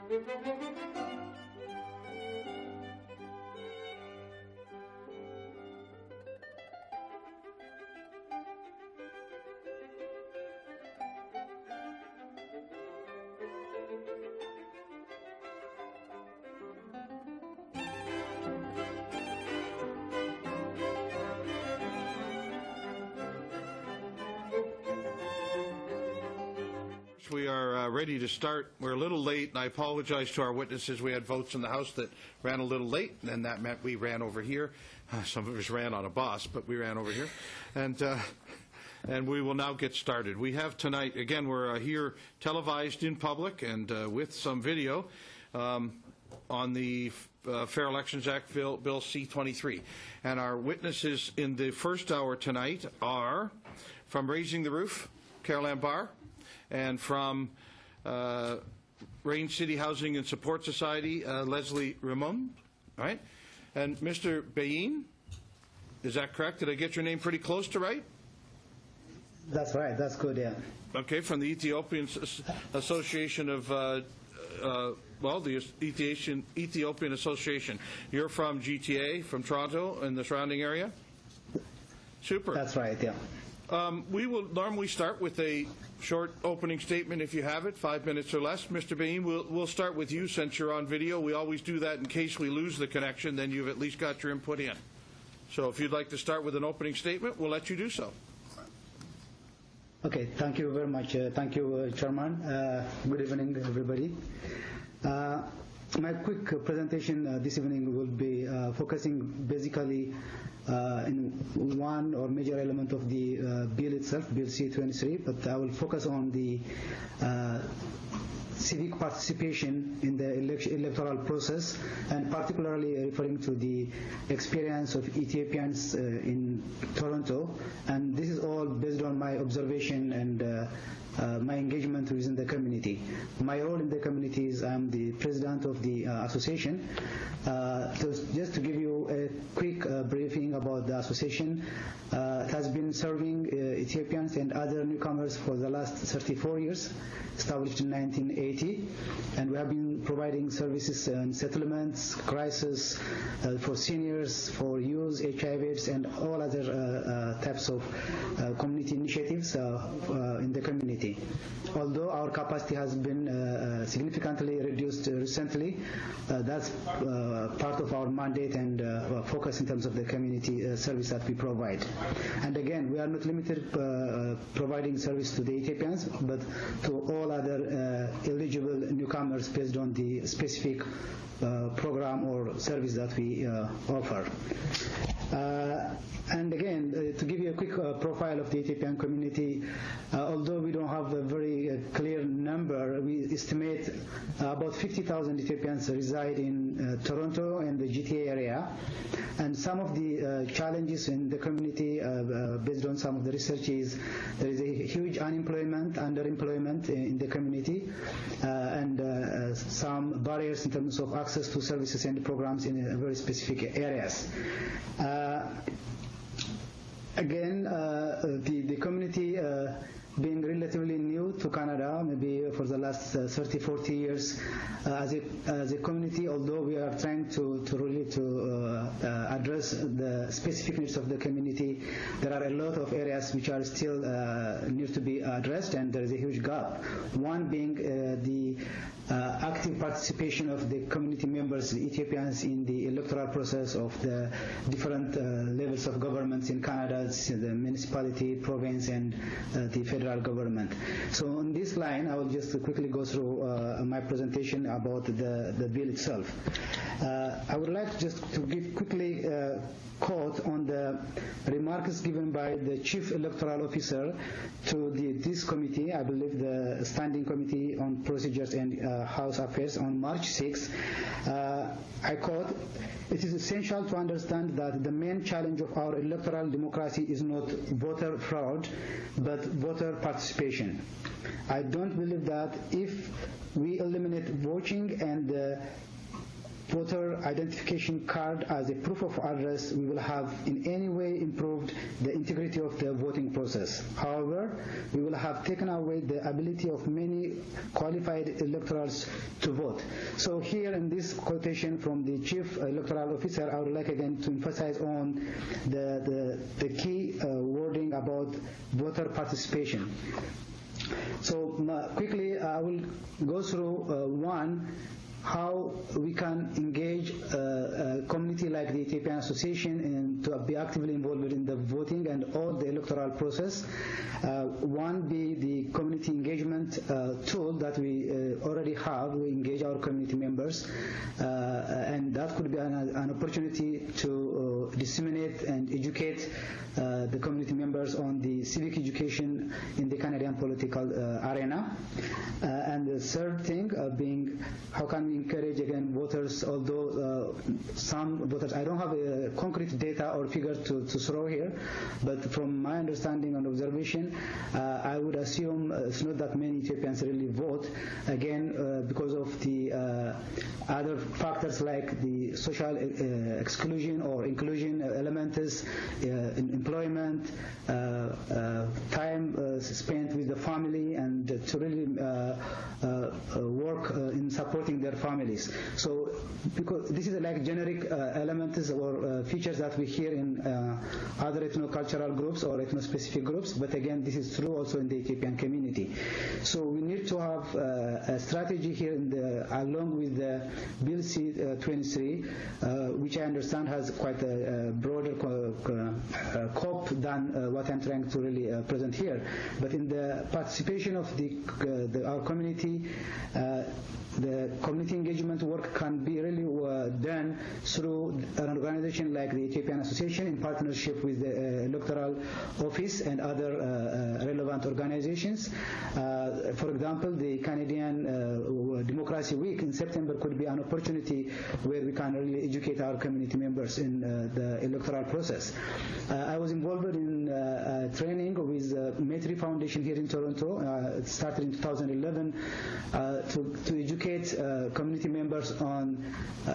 We are ready to start. We're a little late, and I apologize to our witnesses. We had votes in the House that ran a little late, and that meant we ran over here. Some of us ran on a bus, but we ran over here. And we will now get started. We have tonight, again, we're here televised in public and with some video on the Fair Elections Act, Bill C-23. And our witnesses in the first hour tonight are from Raising the Roof, Carol Ann Barr, and from Range City Housing and Support Society, Leslie Ramon, right? And Mr. Bayin, is that correct? Did I get your name pretty close to right? That's right. That's good, yeah. Okay, from the Ethiopian Association of, the Ethiopian Association. You're from GTA, from Toronto and the surrounding area? Super. That's right, yeah. We will normally start with a short opening statement if you have it, 5 minutes or less. Mr. Bain, we'll start with you since you're on video. We always do that in case we lose the connection, then you've at least got your input in. So if you'd like to start with an opening statement, we'll let you do so. Okay, thank you very much. Thank you, Chairman. Good evening, everybody. My quick presentation this evening will be focusing basically in one or major element of the bill itself, Bill C-23, but I will focus on the civic participation in the electoral process, and particularly referring to the experience of Ethiopians in Toronto. And this is all based on my observation and my engagement within the community. My role in the community is I'm the president of the association. So just to give you a quick briefing about the association, it has been serving Ethiopians and other newcomers for the last 34 years, established in 1980, and we have been providing services in settlements, crisis, for seniors, for youth, HIV/AIDS, and all other types of community initiatives in the community. Although our capacity has been significantly reduced recently, that's part of our mandate and focus in terms of the community service that we provide. And again, we are not limited providing service to the Ethiopians, but to all other eligible newcomers based on the specific program or service that we offer. And again, to give you a quick profile of the Ethiopian community, although we don't have a very clear number, we estimate about 50,000 Ethiopians reside in Toronto and the GTA area. And some of the challenges in the community, based on some of the research, is there is a huge unemployment, underemployment in the community, and some barriers in terms of access to services and programs in very specific areas. Again, the community being relatively new to Canada, maybe for the last 30, 40 years, as a community, although we are trying to really address the specific needs of the community, there are a lot of areas which are still need to be addressed, and there is a huge gap. One being the active participation of the community members, the Ethiopians, in the electoral process of the different levels of governments in Canada, the municipality, province, and the federal government. So on this line, I will just quickly go through my presentation about the bill itself. I would like just to give quickly quote on the remarks given by the Chief Electoral Officer to this committee, I believe the Standing Committee on Procedures and House Affairs, on March 6. I quote, "It is essential to understand that the main challenge of our electoral democracy is not voter fraud, but voter participation. I don't believe that if we eliminate voting and voter identification card as a proof of address, we will have in any way improved the integrity of the voting process. However, we will have taken away the ability of many qualified electorals to vote. So here in this quotation from the Chief Electoral Officer, I would like again to emphasize on the key wording about voter participation. So quickly, I will go through one, how we can engage a community like the Ethiopian Association and to be actively involved in the voting and all the electoral process. One be the community engagement tool that we already have. We engage our community members, and that could be an opportunity to disseminate and educate the community members on the civic education in the Canadian political arena. And the third thing being, how can we encourage again voters, although some voters, I don't have a concrete data or figure to throw here, but from my understanding and observation, I would assume it's not that many Ethiopians really vote, again because of the other factors like the social exclusion or inclusion elements, employment, time spent with the family, and to really work in supporting their families. So because this is like generic elements or features that we hear in other ethno-cultural groups or ethno-specific groups, but again this is true also in the Ethiopian community. So we need to have a strategy here in along with the Bill C-23, which I understand has quite a broader scope than what I'm trying to really present here. But in the participation of our community, the community engagement work can be really done through an organization like the Ethiopian Association in partnership with the Electoral Office and other relevant organizations. For example, the Canadian Democracy Week in September could be an opportunity where we can really educate our community members in the electoral process. I was involved in training with Metri Foundation here in Toronto. It started in 2011 to educate community members on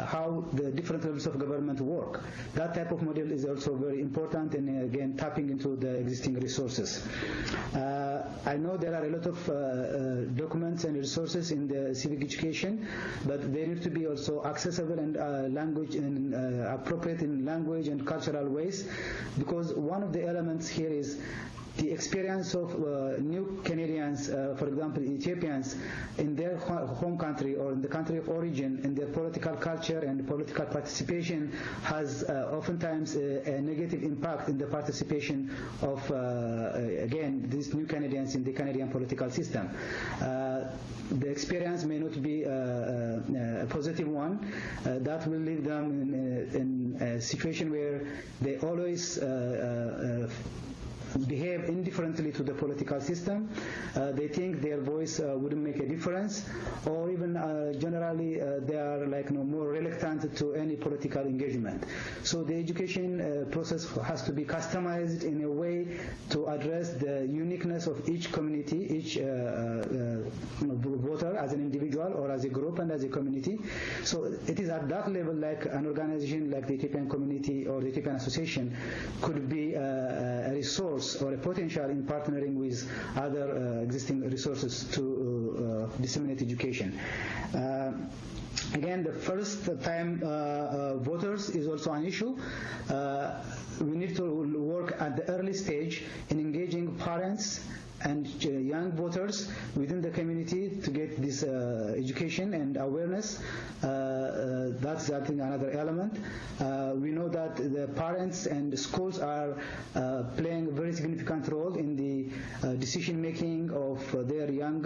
how the different levels of government work. That type of model is also very important, and again tapping into the existing resources. I know there are a lot of documents and resources in the civic education, but they need to be also accessible and language and appropriate in language and cultural ways, because one of the elements here is the experience of new Canadians, for example, Ethiopians, in their home country or in the country of origin, in their political culture and political participation has oftentimes a negative impact in the participation of, again, these new Canadians in the Canadian political system. The experience may not be a positive one. That will leave them in a situation where they always behave indifferently to the political system. They think their voice wouldn't make a difference, or even generally they are more reluctant to any political engagement. So the education process has to be customized in a way to address the uniqueness of each community, each voter as an individual or as a group and as a community. So it is at that level like an organization like the Ethiopian Community or the Ethiopian Association could be a resource or a potential in partnering with other existing resources to disseminate education. Again, the first time voters is also an issue. We need to work at the early stage in engaging parents and young voters within the community to get this education and awareness. That's, I think, another element. We know that the parents and the schools are playing a very significant role in the decision making of their young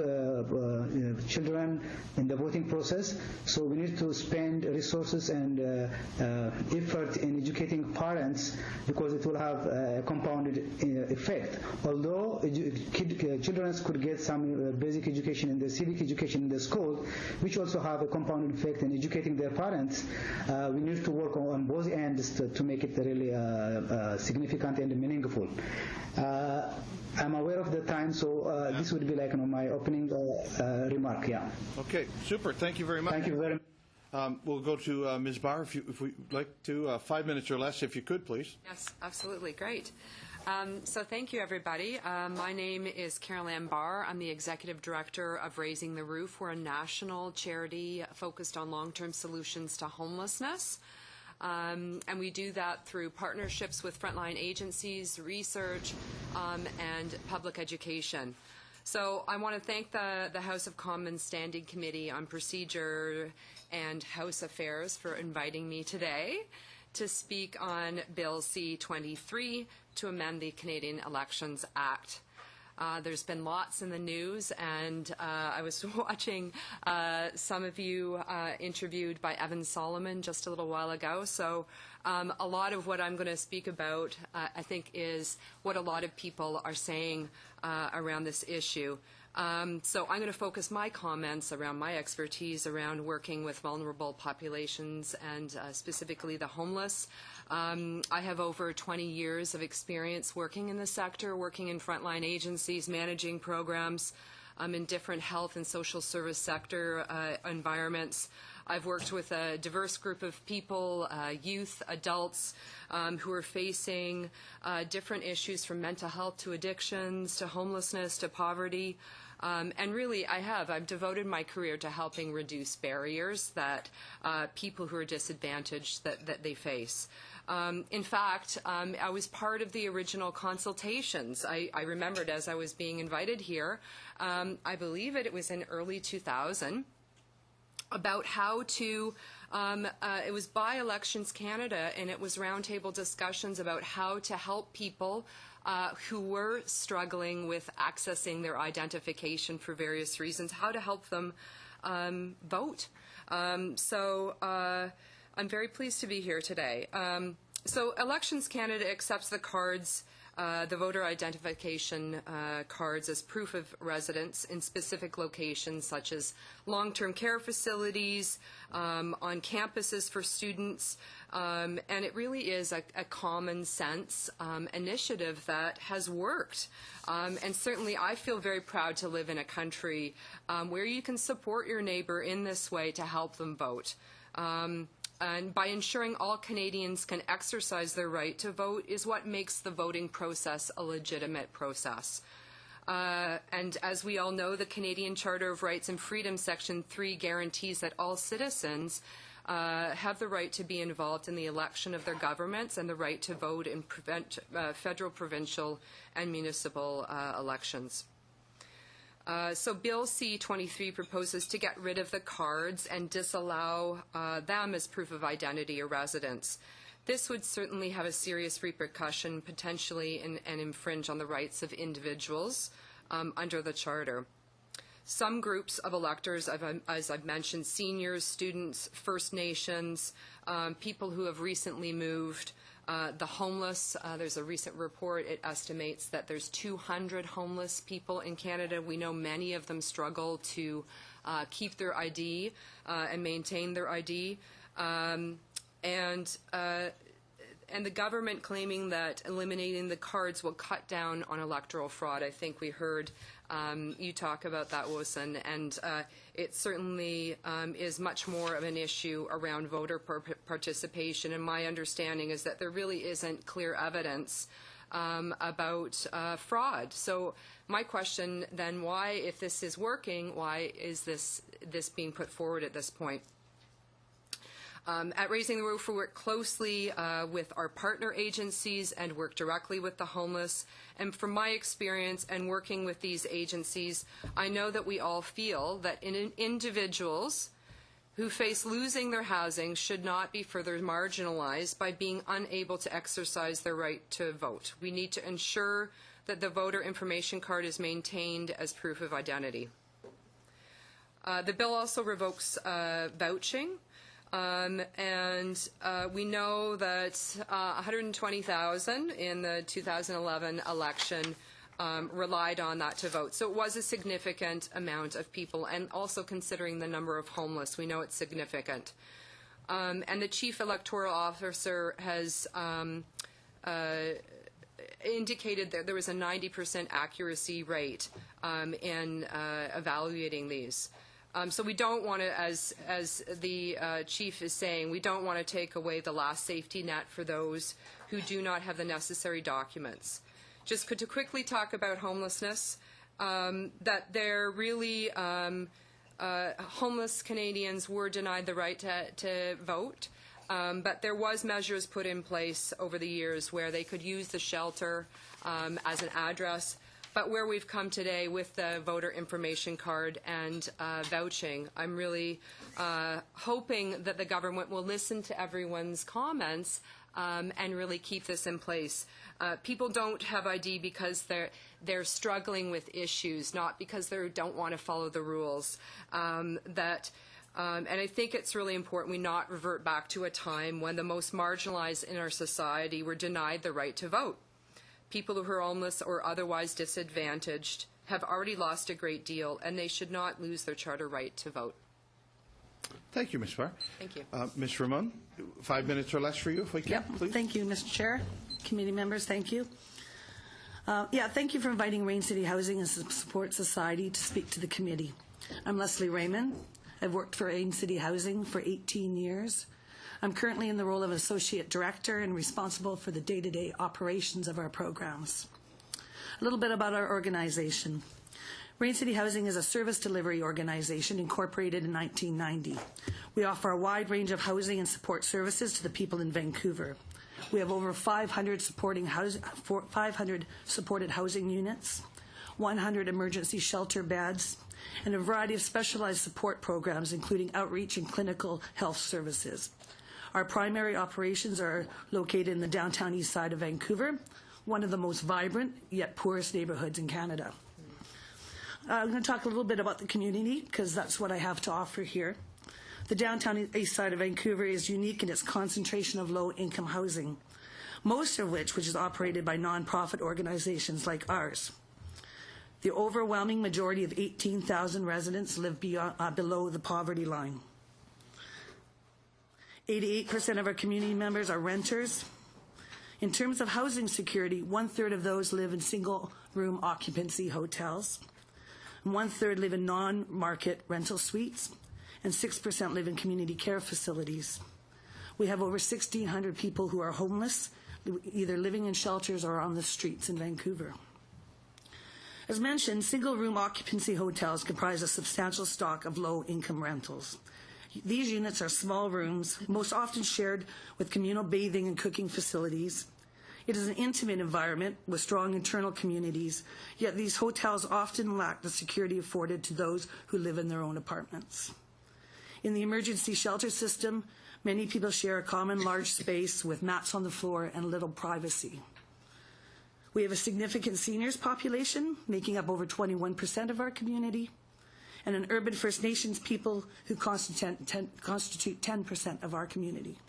children in the voting process. So we need to spend resources and effort in educating parents, because it will have a compounded effect. Although children could get some basic education in the civic education in the school, which also have a compounded effect in educating their parents, we need to work on both ends to make it really significant and meaningful. I'm aware of the time, so this would be my opening remark. Yeah. Okay, super. Thank you very much. Thank you very much. We'll go to Ms. Barr, if we'd like to, 5 minutes or less, if you could, please. Yes, absolutely. Great. So thank you, everybody. My name is Carol Ann Barr. I'm the Executive Director of Raising the Roof. We're a national charity focused on long-term solutions to homelessness. And we do that through partnerships with frontline agencies, research, and public education. So I want to thank the House of Commons Standing Committee on Procedure and House Affairs for inviting me today to speak on Bill C-23 to amend the Canadian Elections Act. There's been lots in the news, and I was watching some of you interviewed by Evan Solomon just a little while ago. So a lot of what I'm going to speak about, I think, is what a lot of people are saying around this issue. So I'm going to focus my comments around my expertise around working with vulnerable populations and specifically the homeless. I have over 20 years of experience working in the sector, working in frontline agencies, managing programs in different health and social service sector environments. I've worked with a diverse group of people, youth, adults, who are facing different issues from mental health to addictions to homelessness to poverty. And really, I've devoted my career to helping reduce barriers that people who are disadvantaged that they face. In fact, I was part of the original consultations. I remembered as I was being invited here, I believe it was in early 2000, about how to, it was by Elections Canada, and it was roundtable discussions about how to help people who were struggling with accessing their identification for various reasons, how to help them vote. So I'm very pleased to be here today. So Elections Canada accepts the cards, the voter identification cards, as proof of residence in specific locations such as long-term care facilities, on campuses for students, and it really is a common sense initiative that has worked. And certainly I feel very proud to live in a country where you can support your neighbor in this way to help them vote. And by ensuring all Canadians can exercise their right to vote is what makes the voting process a legitimate process. And as we all know, the Canadian Charter of Rights and Freedoms, Section 3, guarantees that all citizens have the right to be involved in the election of their governments and the right to vote in federal, provincial, and municipal elections. So Bill C-23 proposes to get rid of the cards and disallow them as proof of identity or residence. This would certainly have a serious repercussion, potentially, and infringe on the rights of individuals under the Charter. Some groups of electors, as I've mentioned, seniors, students, First Nations, people who have recently moved, the homeless, there's a recent report, it estimates that there's 200 homeless people in Canada. We know many of them struggle to keep their ID and maintain their ID. And the government claiming that eliminating the cards will cut down on electoral fraud. I think we heard you talk about that, Wosan, and it certainly is much more of an issue around voter participation, and my understanding is that there really isn't clear evidence about fraud. So my question then, why, if this is working, why is this being put forward at this point? At Raising the Roof, we work closely with our partner agencies and work directly with the homeless. And from my experience and working with these agencies, I know that we all feel that individuals who face losing their housing should not be further marginalized by being unable to exercise their right to vote. We need to ensure that the voter information card is maintained as proof of identity. The bill also revokes vouching. We know that 120,000 in the 2011 election relied on that to vote. So it was a significant amount of people, and also considering the number of homeless, we know it's significant. And the Chief Electoral Officer has indicated that there was a 90% accuracy rate in evaluating these. So we don't want to, as the chief is saying, we don't want to take away the last safety net for those who do not have the necessary documents. Just to quickly talk about homelessness, that there really homeless Canadians were denied the right to vote, but there was measures put in place over the years where they could use the shelter as an address. But where we've come today with the voter information card and vouching, I'm really hoping that the government will listen to everyone's comments and really keep this in place. People don't have ID because they're struggling with issues, not because they don't want to follow the rules. And I think it's really important we not revert back to a time when the most marginalized in our society were denied the right to vote. People who are homeless or otherwise disadvantaged have already lost a great deal, and they should not lose their charter right to vote. Thank you, Ms. Farr. Thank you. Ms. Ramon, 5 minutes or less for you, if we can, please. Thank you, Mr. Chair. Committee members, thank you. Thank you for inviting Rain City Housing and Support Society to speak to the committee. I'm Leslie Raymond. I've worked for Rain City Housing for 18 years. I'm currently in the role of Associate Director and responsible for the day-to-day operations of our programs. A little bit about our organization. Rain City Housing is a service delivery organization incorporated in 1990. We offer a wide range of housing and support services to the people in Vancouver. We have over 500 supported housing units, 100 emergency shelter beds, and a variety of specialized support programs, including outreach and clinical health services. Our primary operations are located in the downtown east side of Vancouver, one of the most vibrant yet poorest neighborhoods in Canada. I'm going to talk a little bit about the community because that's what I have to offer here. The downtown east side of Vancouver is unique in its concentration of low-income housing, most of which is operated by nonprofit organizations like ours. The overwhelming majority of 18,000 residents live below the poverty line. 88% of our community members are renters. In terms of housing security, 1/3 of those live in single-room occupancy hotels, and 1/3 live in non-market rental suites, and 6% live in community care facilities. We have over 1,600 people who are homeless, either living in shelters or on the streets in Vancouver. As mentioned, single-room occupancy hotels comprise a substantial stock of low-income rentals. These units are small rooms, most often shared with communal bathing and cooking facilities. It is an intimate environment with strong internal communities, yet these hotels often lack the security afforded to those who live in their own apartments. In the emergency shelter system, many people share a common large space with mats on the floor and little privacy. We have a significant seniors population, making up over 21% of our community, and an urban First Nations people who constitute 10% of our community.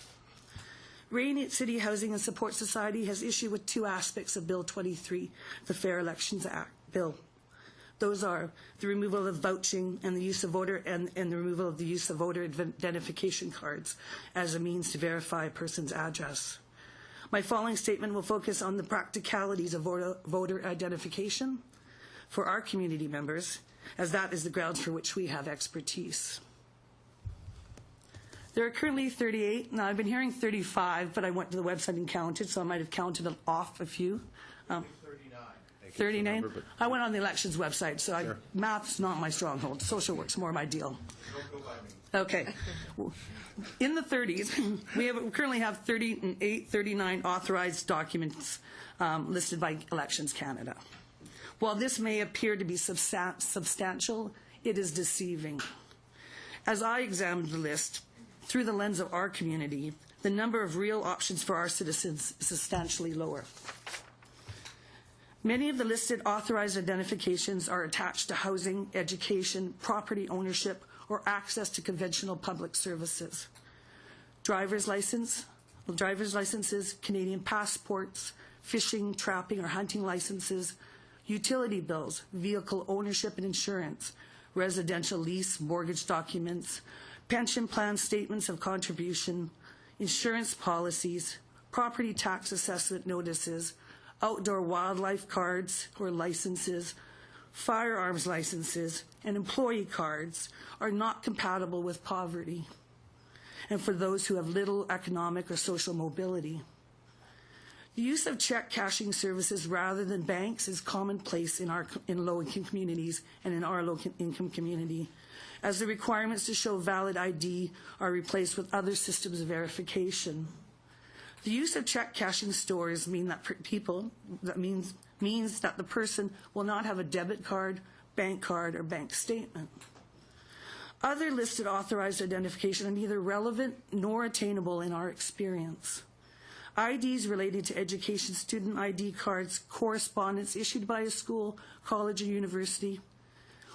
Rain City Housing and Support Society has issue with two aspects of Bill 23, the Fair Elections Act bill. Those are the removal of vouching and the use of voter and the removal of the use of voter identification cards as a means to verify a person's address. My following statement will focus on the practicalities of voter identification for our community members, as that is the grounds for which we have expertise. There are currently 38. Now, I've been hearing 35, but I went to the website and counted, so I might have counted off a few. 39? I went on the elections website, so math's not my stronghold. Social work's more my deal. Don't go by me. Okay. In the 30s, we currently have 39 authorized documents listed by Elections Canada. While this may appear to be substantial, it is deceiving. As I examined the list through the lens of our community, the number of real options for our citizens is substantially lower. Many of the listed authorized identifications are attached to housing, education, property ownership, or access to conventional public services. Driver's licenses, Canadian passports, fishing, trapping, or hunting licenses, utility bills, vehicle ownership and insurance, residential lease, mortgage documents, pension plan statements of contribution, insurance policies, property tax assessment notices, outdoor wildlife cards or licenses, firearms licenses, and employee cards are not compatible with poverty and for those who have little economic or social mobility. The use of check cashing services rather than banks is commonplace in low-income communities and in our low-income community, as the requirements to show valid ID are replaced with other systems of verification. The use of check cashing stores means that the person will not have a debit card, bank card, or bank statement. Other listed authorized identification are neither relevant nor attainable in our experience. IDs related to education, student ID cards, correspondence issued by a school, college, or university,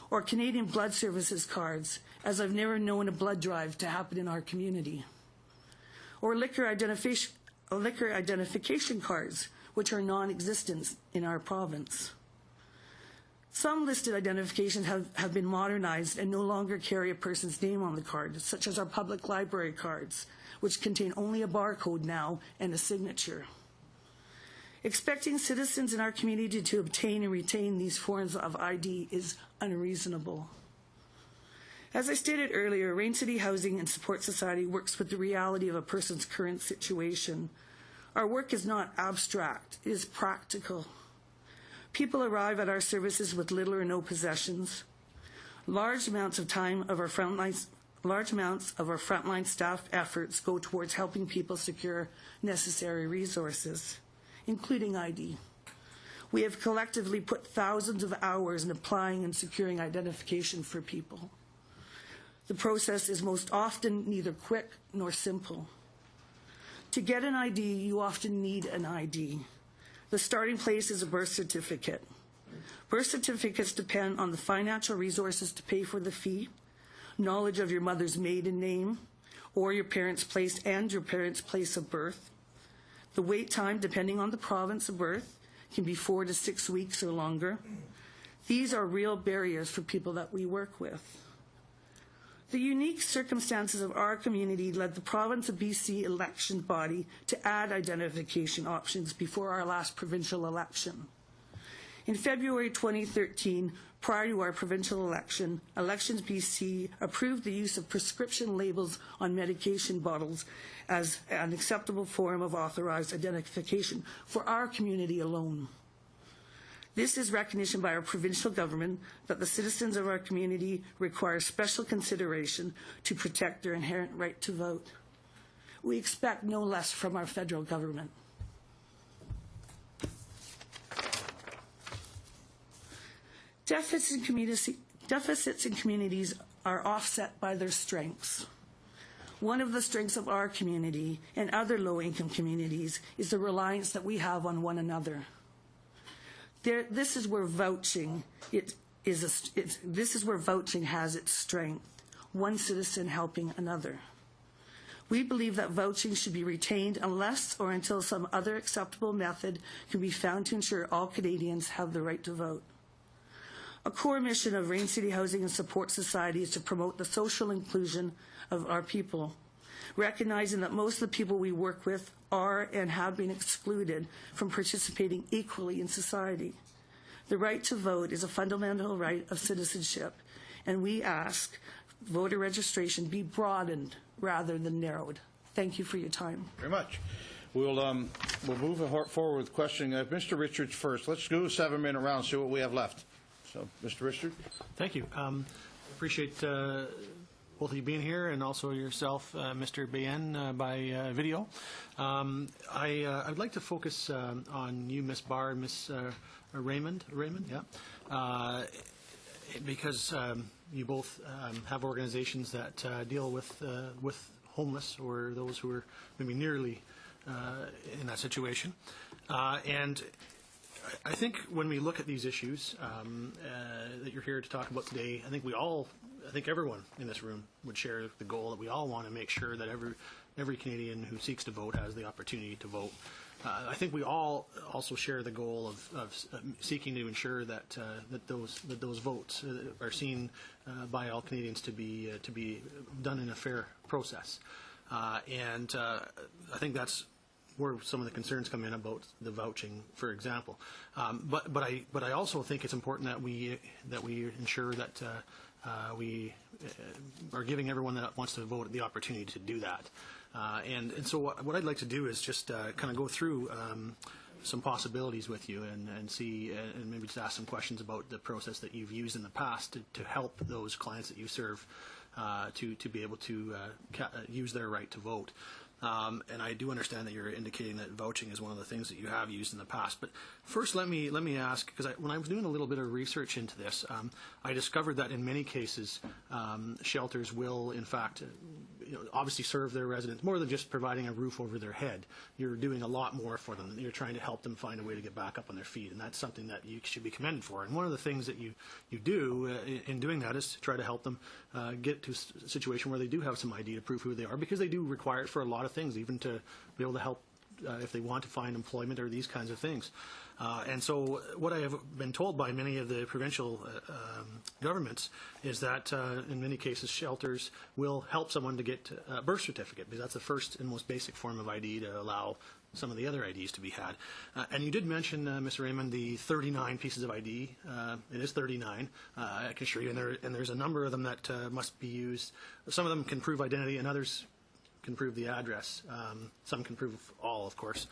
or Canadian Blood Services cards, as I've never known a blood drive to happen in our community, or liquor identification cards, which are non-existent in our province. Some listed identifications have been modernized and no longer carry a person's name on the card, such as our public library cards, which contain only a barcode now and a signature. Expecting citizens in our community to obtain and retain these forms of ID is unreasonable. As I stated earlier, Rain City Housing and Support Society works with the reality of a person's current situation. Our work is not abstract, it is practical. People arrive at our services with little or no possessions. Large amounts of our frontline staff efforts go towards helping people secure necessary resources, including ID. We have collectively put thousands of hours in applying and securing identification for people. The process is most often neither quick nor simple. To get an ID, you often need an ID. The starting place is a birth certificate. Birth certificates depend on the financial resources to pay for the fee, knowledge of your mother's maiden name, or your parents' place of birth. The wait time, depending on the province of birth, can be 4 to 6 weeks or longer. These are real barriers for people that we work with. The unique circumstances of our community led the province of BC election body to add identification options before our last provincial election. In February 2013, prior to our provincial election, Elections BC approved the use of prescription labels on medication bottles as an acceptable form of authorized identification for our community alone. This is recognition by our provincial government that the citizens of our community require special consideration to protect their inherent right to vote. We expect no less from our federal government. Deficits in communities are offset by their strengths. One of the strengths of our community and other low-income communities is the reliance that we have on one another. This is where vouching has its strength, one citizen helping another. We believe that vouching should be retained unless or until some other acceptable method can be found to ensure all Canadians have the right to vote. A core mission of Rain City Housing and Support Society is to promote the social inclusion of our people, recognizing that most of the people we work with are and have been excluded from participating equally in society. The right to vote is a fundamental right of citizenship, and we ask voter registration be broadened rather than narrowed. Thank you for your time. Very much. We'll move forward with questioning. Mr. Richards first. Let's do a 7-minute round, see what we have left. So, Mr. Richards. Thank you. Appreciate both of you being here, and also yourself, Mr. Bayen, by video. I'd like to focus on you, Ms. Barr, and Ms. Raymond, yeah, because you both have organizations that deal with homeless or those who are maybe nearly in that situation, and I think when we look at these issues that you're here to talk about today, I think everyone in this room would share the goal that we all want to make sure that every Canadian who seeks to vote has the opportunity to vote. I think we all also share the goal of seeking to ensure that those votes are seen by all Canadians to be done in a fair process, and I think that's where some of the concerns come in about the vouching, for example. But I also think it's important that we ensure that we are giving everyone that wants to vote the opportunity to do that. And so what I'd like to do is just kind of go through some possibilities with you and see and maybe just ask some questions about the process that you've used in the past to help those clients that you serve to be able to use their right to vote. And I do understand that you're indicating that vouching is one of the things that you have used in the past. But first, let me ask, because when I was doing a little bit of research into this, I discovered that in many cases, shelters will, in fact, obviously serve their residents more than just providing a roof over their head. You're doing a lot more for them. You're trying to help them find a way to get back up on their feet, and that's something that you should be commended for. And one of the things that you do in doing that is to try to help them get to a situation where they do have some ID to prove who they are, because they do require it for a lot of things, even to be able to help if they want to find employment or these kinds of things. And so what I have been told by many of the provincial governments is that in many cases shelters will help someone to get a birth certificate, because that's the first and most basic form of ID to allow some of the other IDs to be had. And you did mention, Ms. Raymond, the 39 pieces of ID. It is 39, I can assure you, and there's a number of them that must be used. Some of them can prove identity, and others can prove the address. Some can prove all, of course.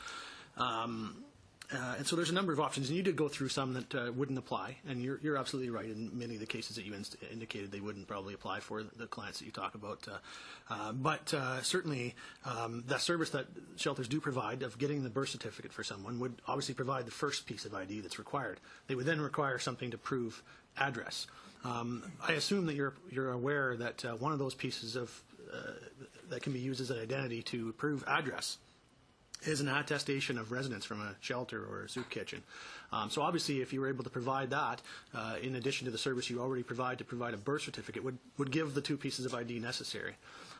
And so there's a number of options, and you did go through some that wouldn't apply, and you're absolutely right. In many of the cases that you indicated, they wouldn't probably apply for the clients that you talk about. But certainly, that service that shelters do provide of getting the birth certificate for someone would obviously provide the first piece of ID that's required. They would then require something to prove address. I assume that you're aware that one of those pieces of that can be used as an identity to prove address is an attestation of residence from a shelter or a soup kitchen. So obviously, if you were able to provide that, in addition to the service you already provide to provide a birth certificate, would give the two pieces of ID necessary.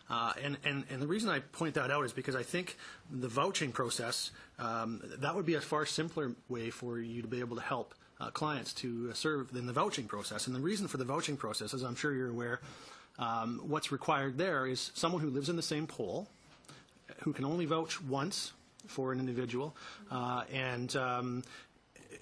And the reason I point that out is because I think the vouching process, that would be a far simpler way for you to be able to help clients to serve than the vouching process. And the reason for the vouching process, as I'm sure you're aware, what's required there is someone who lives in the same poll, who can only vouch once for an individual, and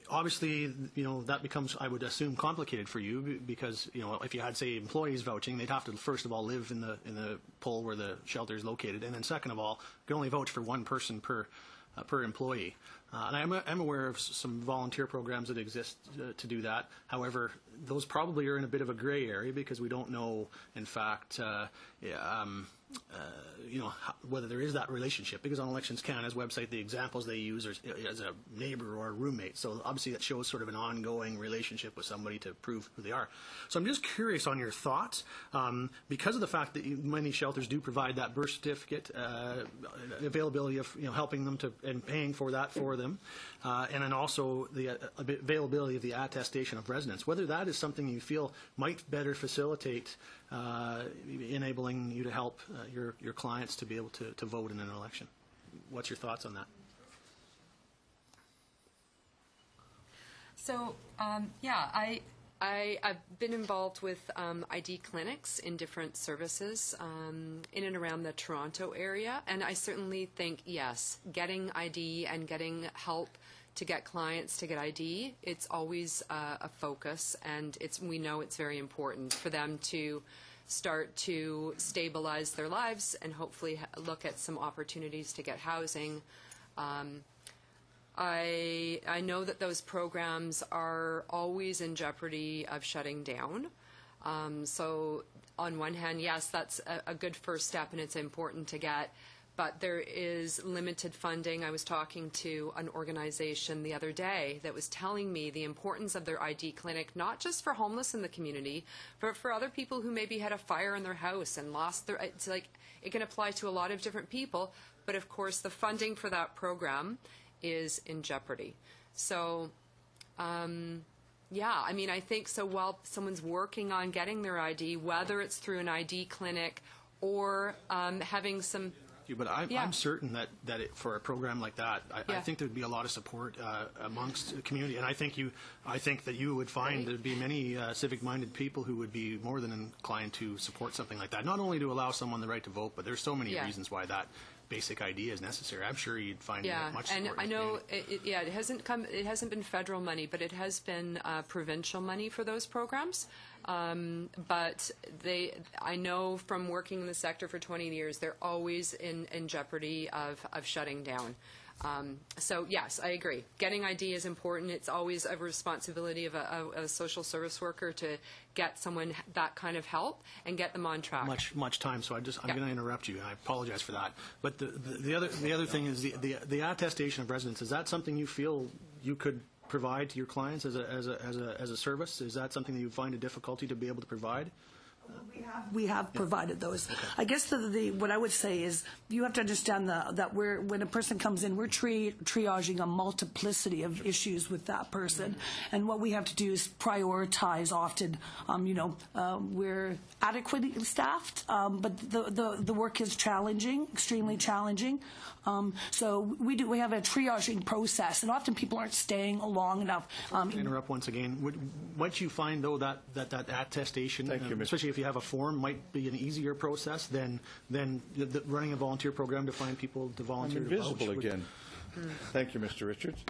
obviously, that becomes, I would assume, complicated for you, because if you had, say, employees vouching, they'd have to first of all live in the poll where the shelter is located, and then second of all, you can only vouch for one person per employee. And I'm aware of some volunteer programs that exist to do that. However, those probably are in a bit of a gray area, because we don't know, in fact, whether there is that relationship, because on Elections Canada's website, the examples they use are as a neighbor or a roommate. So obviously that shows sort of an ongoing relationship with somebody to prove who they are. So I'm just curious on your thoughts, because of the fact that many shelters do provide that birth certificate, availability of helping them to and paying for that for them, and then also the availability of the attestation of residence. Whether that is something you feel might better facilitate enabling you to help your clients to be able to vote in an election. What's your thoughts on that? So, I've been involved with ID clinics in different services in and around the Toronto area, and I certainly think, yes, getting ID and getting help to get clients to get ID, it's always a focus, and we know it's very important for them to start to stabilize their lives and hopefully look at some opportunities to get housing. I know that those programs are always in jeopardy of shutting down. So on one hand, yes, that's a good first step, and it's important to get, but there is limited funding. I was talking to an organization the other day that was telling me the importance of their ID clinic, not just for homeless in the community, but for other people who maybe had a fire in their house and lost their, it's like, it can apply to a lot of different people, but of course the funding for that program is in jeopardy. So, yeah, I mean, I think so while someone's working on getting their ID, whether it's through an ID clinic or having some... But I'm certain that for a program like that, I think there'd be a lot of support amongst the community, and I think that you would find there'd be many civic-minded people who would be more than inclined to support something like that. Not only to allow someone the right to vote, but there's so many reasons why that basic ID is necessary. I'm sure you'd find Yeah, much and support I in the know, community. it hasn't been federal money, but it has been provincial money for those programs. But I know from working in the sector for 20 years, they're always in jeopardy of shutting down. So yes, I agree. Getting ID is important. It's always a responsibility of a social service worker to get someone that kind of help and get them on track. Much time. So I'm going to interrupt you. I apologize for that. But the other thing is the attestation of residence. Is that something you feel you could provide to your clients as a service? Is that something that you find a difficulty to be able to provide? We have provided those. Okay. I guess what I would say is you have to understand that when a person comes in, we're triaging a multiplicity of issues with that person, and what we have to do is prioritize. Often, we're adequately staffed, but the work is challenging, extremely challenging. So we have a triaging process, and often people aren't staying long enough. Interrupt once again. Would you find though that attestation, especially if you have a form, might be an easier process than running a volunteer program to find people to volunteer? I'm invisible again. Thank you, Mr. Richards.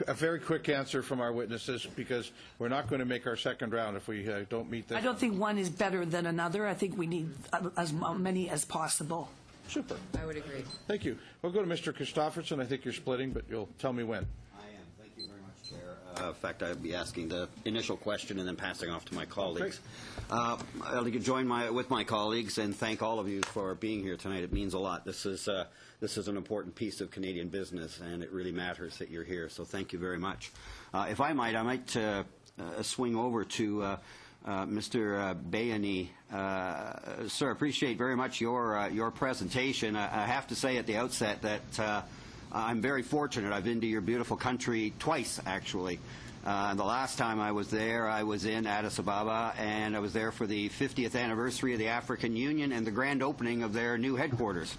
A very quick answer from our witnesses, because we're not going to make our second round if we don't meet this. I don't think one is better than another. I think we need as many as possible. Super. I would agree. Thank you. We'll go to Mr. Christofferson. I think you're splitting, but you'll tell me when. I am. Thank you very much, Chair. In fact, I'd be asking the initial question and then passing off to my colleagues. I'd like to join with my colleagues and thank all of you for being here tonight. It means a lot. This is an important piece of Canadian business, and it really matters that you're here. So thank you very much. If I might swing over to Mr. Bayani. Sir, appreciate very much your presentation. I have to say at the outset that I'm very fortunate. I've been to your beautiful country twice, actually. The last time I was there, I was in Addis Ababa, and I was there for the 50th anniversary of the African Union and the grand opening of their new headquarters.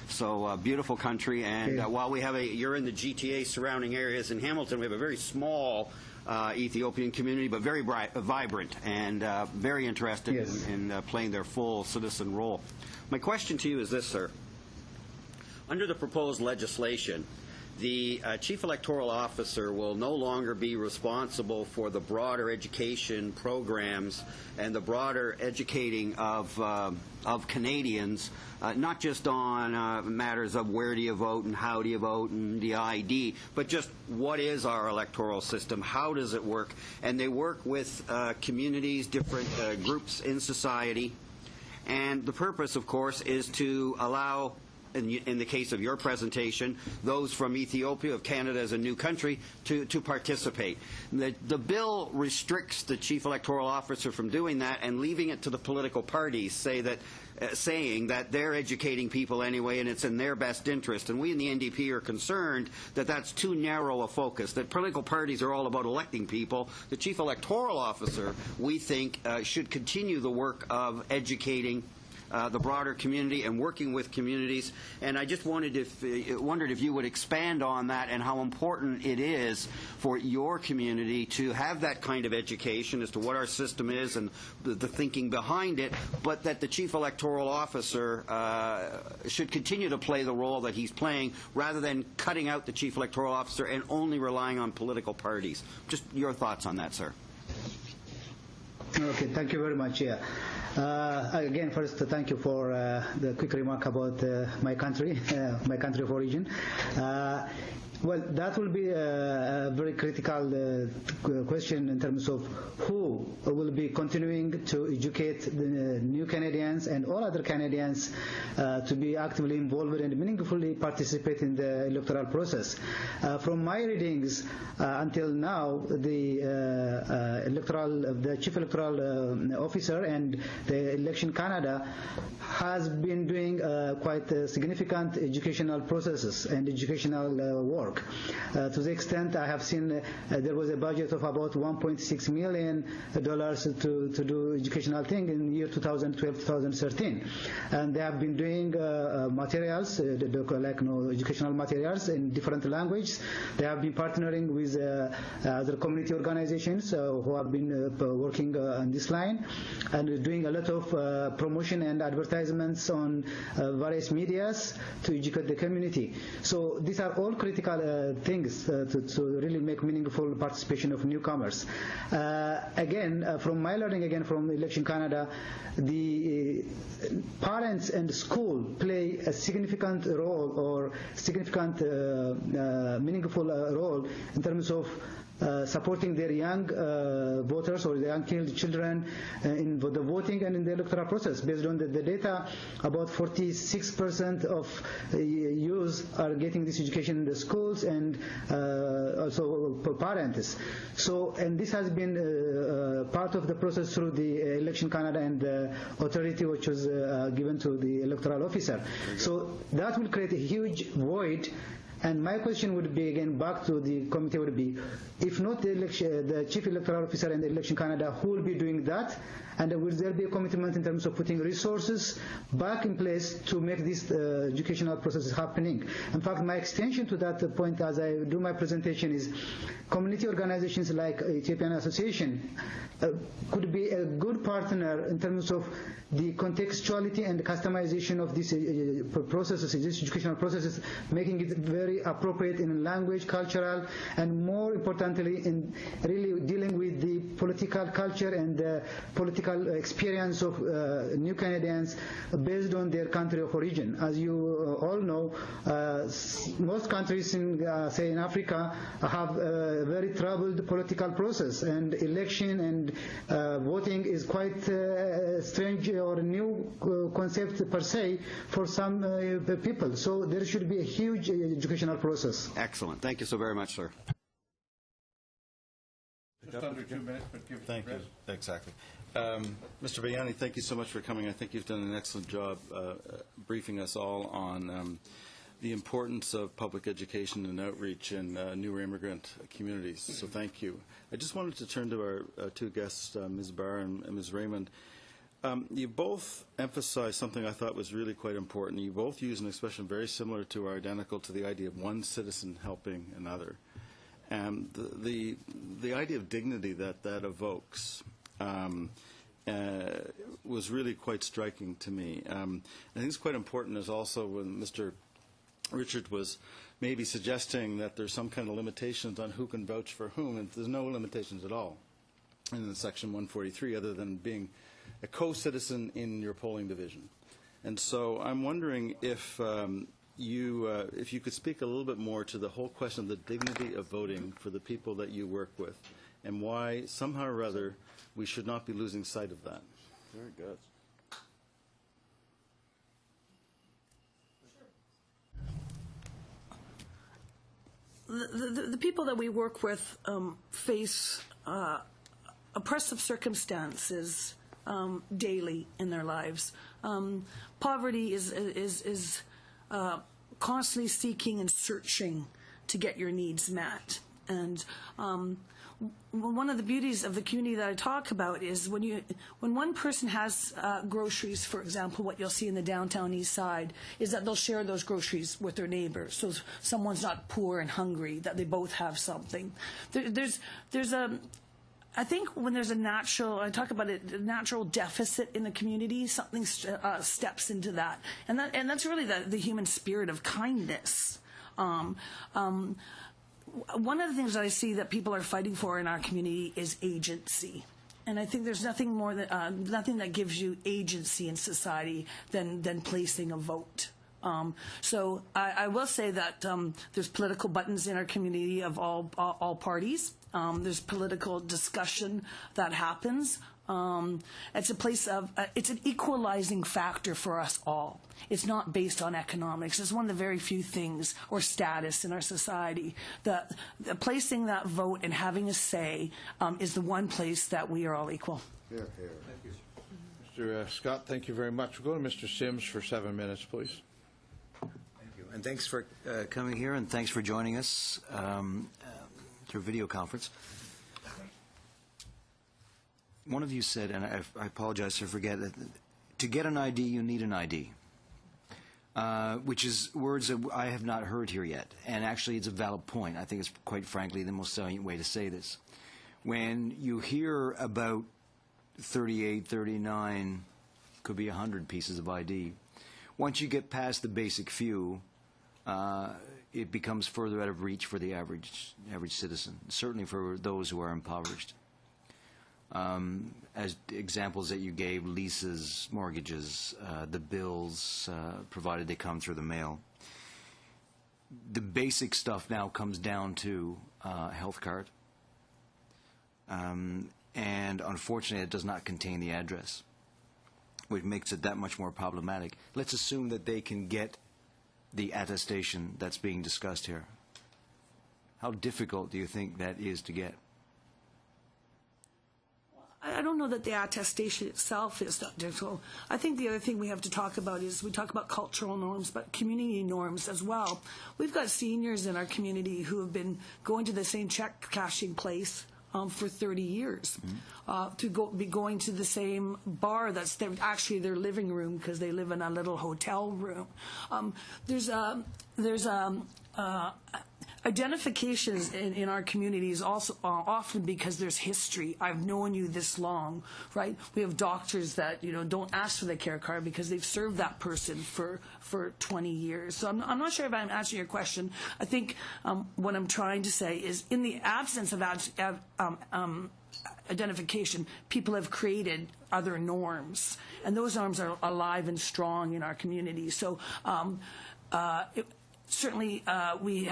So beautiful country, and while you're in the GTA surrounding areas in Hamilton, we have a very small Ethiopian community, but very vibrant and very interested in playing their full citizen role. My question to you is this, sir. Under the proposed legislation, the Chief Electoral Officer will no longer be responsible for the broader education programs and the broader educating of Canadians, not just on matters of where do you vote and how do you vote and the ID, but just what is our electoral system, how does it work, and they work with communities, different groups in society, and the purpose, of course, is to allow, in the case of your presentation, those from Ethiopia, of Canada as a new country, to participate. The bill restricts the Chief Electoral Officer from doing that and leaving it to the political parties, saying that they're educating people anyway and it's in their best interest. And we in the NDP are concerned that that's too narrow a focus, that political parties are all about electing people. The Chief Electoral Officer, we think, should continue the work of educating the broader community and working with communities. And I just wondered if you would expand on that and how important it is for your community to have that kind of education as to what our system is and the thinking behind it, but that the Chief Electoral Officer should continue to play the role that he's playing rather than cutting out the Chief Electoral Officer and only relying on political parties. Just your thoughts on that, sir. Okay, thank you very much. Again, first, thank you for the quick remark about my country, my country of origin. Well, that will be a very critical question in terms of who will be continuing to educate the new Canadians and all other Canadians to be actively involved and meaningfully participate in the electoral process. From my readings until now, the Chief Electoral Officer and the Election Canada has been doing quite significant educational processes and educational work. PROC. To the extent I have seen there was a budget of about $1.6 million to do educational thing in year 2012-2013, and they have been doing materials, educational materials in different languages. They have been partnering with other community organizations who have been working on this line and doing a lot of promotion and advertisements on various medias to educate the community. So these are all critical things to really make meaningful participation of newcomers. Again, from my learning again from Election Canada, the parents and school play a significant role or significant meaningful role in terms of supporting their young voters or the young children in the voting and in the electoral process. Based on the data, about 46% of youth are getting this education in the schools and also parents. So, and this has been part of the process through the Election Canada and the authority which was given to the electoral officer. So that will create a huge void. And my question would be, again, back to the committee would be, if not the Chief Electoral Officer and the Election Canada, who will be doing that? And will there be a commitment in terms of putting resources back in place to make this educational process happening? In fact, my extension to that point as I do my presentation is community organizations like Ethiopian Association could be a good partner in terms of the contextuality and customization of these processes, these educational processes, making it very appropriate in language, cultural, and more importantly, in really dealing with the political culture and the political experience of new Canadians based on their country of origin. As you all know, most countries in, say, in Africa have a very troubled political process, and election and voting is quite strange or a new concept per se for some people. So there should be a huge educational process. Excellent. Thank you so very much, sir. Just under 2 minutes, but give it Thank the you. rest. Exactly. Mr. Bayani, thank you so much for coming. I think you've done an excellent job briefing us all on the importance of public education and outreach in newer immigrant communities. So thank you. I just wanted to turn to our two guests, Ms. Barr and Ms. Raymond. You both emphasized something I thought was really quite important. You both use an expression very similar to or identical to the idea of one citizen helping another. And the idea of dignity that evokes was really quite striking to me. I think it's quite important is also when Mr. Richard was maybe suggesting that there's some kind of limitations on who can vouch for whom, and there's no limitations at all in Section 143 other than being a co-citizen in your polling division. And so I'm wondering if you could speak a little bit more to the whole question of the dignity of voting for the people that you work with, and why somehow or other we should not be losing sight of that. Very good. The people that we work with face oppressive circumstances daily in their lives. Poverty is constantly seeking and searching to get your needs met. And one of the beauties of the community that I talk about is when one person has groceries, for example, what you'll see in the downtown east side is that they'll share those groceries with their neighbors. So someone's not poor and hungry, that they both have something. I think when there's I talk about a natural deficit in the community, something steps into that. And that's really the human spirit of kindness. One of the things that I see that people are fighting for in our community is agency. And I think there's nothing that gives you agency in society than placing a vote. So I will say that there's political buttons in our community of all parties. There's political discussion that happens. It's a place of, it's an equalizing factor for us all. It's not based on economics. It's one of the very few things, or status in our society. The placing that vote and having a say is the one place that we are all equal. Here, here. Thank you. Mr. Scott, thank you very much. We'll go to Mr. Sims for 7 minutes, please. And Thanks for coming here, and thanks for joining us through video conference. One of you said, and I apologize to forget, that to get an ID, you need an ID, which is words that I have not heard here yet. And actually, it's a valid point. I think it's, quite frankly, the most salient way to say this. When you hear about 38, 39, could be 100 pieces of ID, once you get past the basic few, it becomes further out of reach for the average citizen, certainly for those who are impoverished. As examples that you gave, leases, mortgages, the bills, provided they come through the mail. The basic stuff now comes down to health card, and unfortunately it does not contain the address, which makes it that much more problematic. Let's assume that they can get the attestation that's being discussed here. How difficult do you think that is to get? I don't know that the attestation itself is not difficult. I think the other thing we have to talk about is we talk about cultural norms, but community norms as well. We've got seniors in our community who have been going to the same check cashing place for 30 years, be going to the same bar that's actually their living room because they live in a little hotel room. There's identifications in our communities also often because there's history. I've known you this long, right? We have doctors that don't ask for the care card because they've served that person for 20 years. So I'm not sure if I'm answering your question. I think what I'm trying to say is, in the absence of identification, people have created other norms, and those norms are alive and strong in our community. So. Certainly, we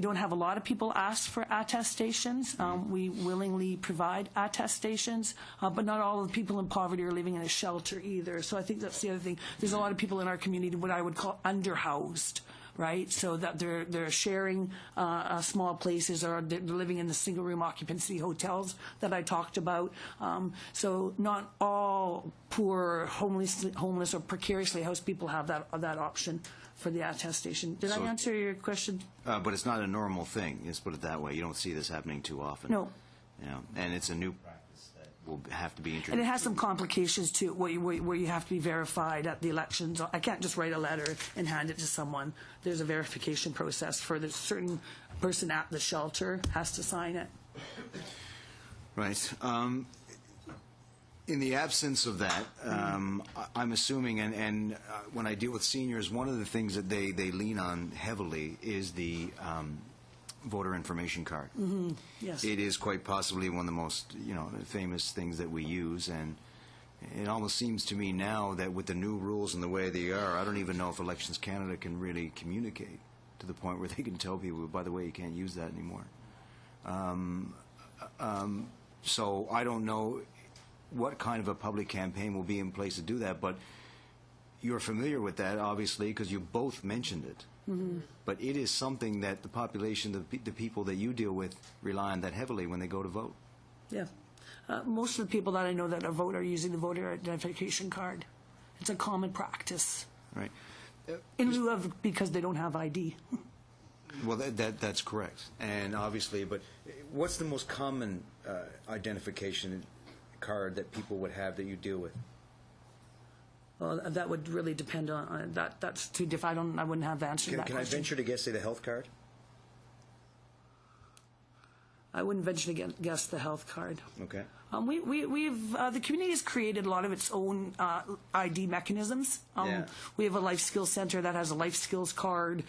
don't have a lot of people ask for attestations. We willingly provide attestations, but not all of the people in poverty are living in a shelter either. So I think that's the other thing. There's a lot of people in our community what I would call underhoused, right? So that they're sharing small places, or they're living in the single-room occupancy hotels that I talked about. So not all poor, homeless or precariously housed people have that option for the attestation. Did I answer your question? But it's not a normal thing, let's put it that way. You don't see this happening too often. No. And it's a new practice that will have to be introduced. And it has some complications too, where you have to be verified at the elections. I can't just write a letter and hand it to someone. There's a verification process for the certain person at the shelter has to sign it. Right. In the absence of that, I'm assuming, and when I deal with seniors, one of the things that they lean on heavily is the voter information card. Mm-hmm. Yes. It is quite possibly one of the most famous things that we use, and it almost seems to me now that with the new rules and the way they are, I don't even know if Elections Canada can really communicate to the point where they can tell people, by the way, you can't use that anymore. So I don't know what kind of a public campaign will be in place to do that, but you're familiar with that, obviously, because you both mentioned it. Mm-hmm. But it is something that the population, the people that you deal with, rely on that heavily when they go to vote. Yeah. Most of the people that I know that vote are using the voter identification card. It's a common practice. Right. In lieu of because they don't have ID. Well, that's correct. And obviously, but what's the most common identification card that people would have that you deal with? Well, that would really depend on that. That's too different. I wouldn't have the answer to that question. Can I venture to guess, say, the health card? I wouldn't venture to guess the health card. Okay. We've the community has created a lot of its own ID mechanisms. We have a life skills center that has a life skills card.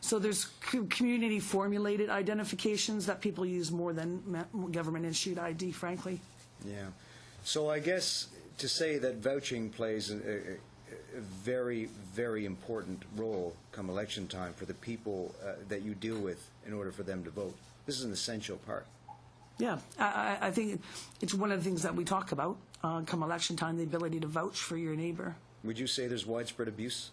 So there's community formulated identifications that people use more than government issued ID, frankly. Yeah. So I guess to say that vouching plays a very, very important role come election time for the people that you deal with in order for them to vote. This is an essential part. Yeah, I think it's one of the things that we talk about come election time, the ability to vouch for your neighbor. Would you say there's widespread abuse?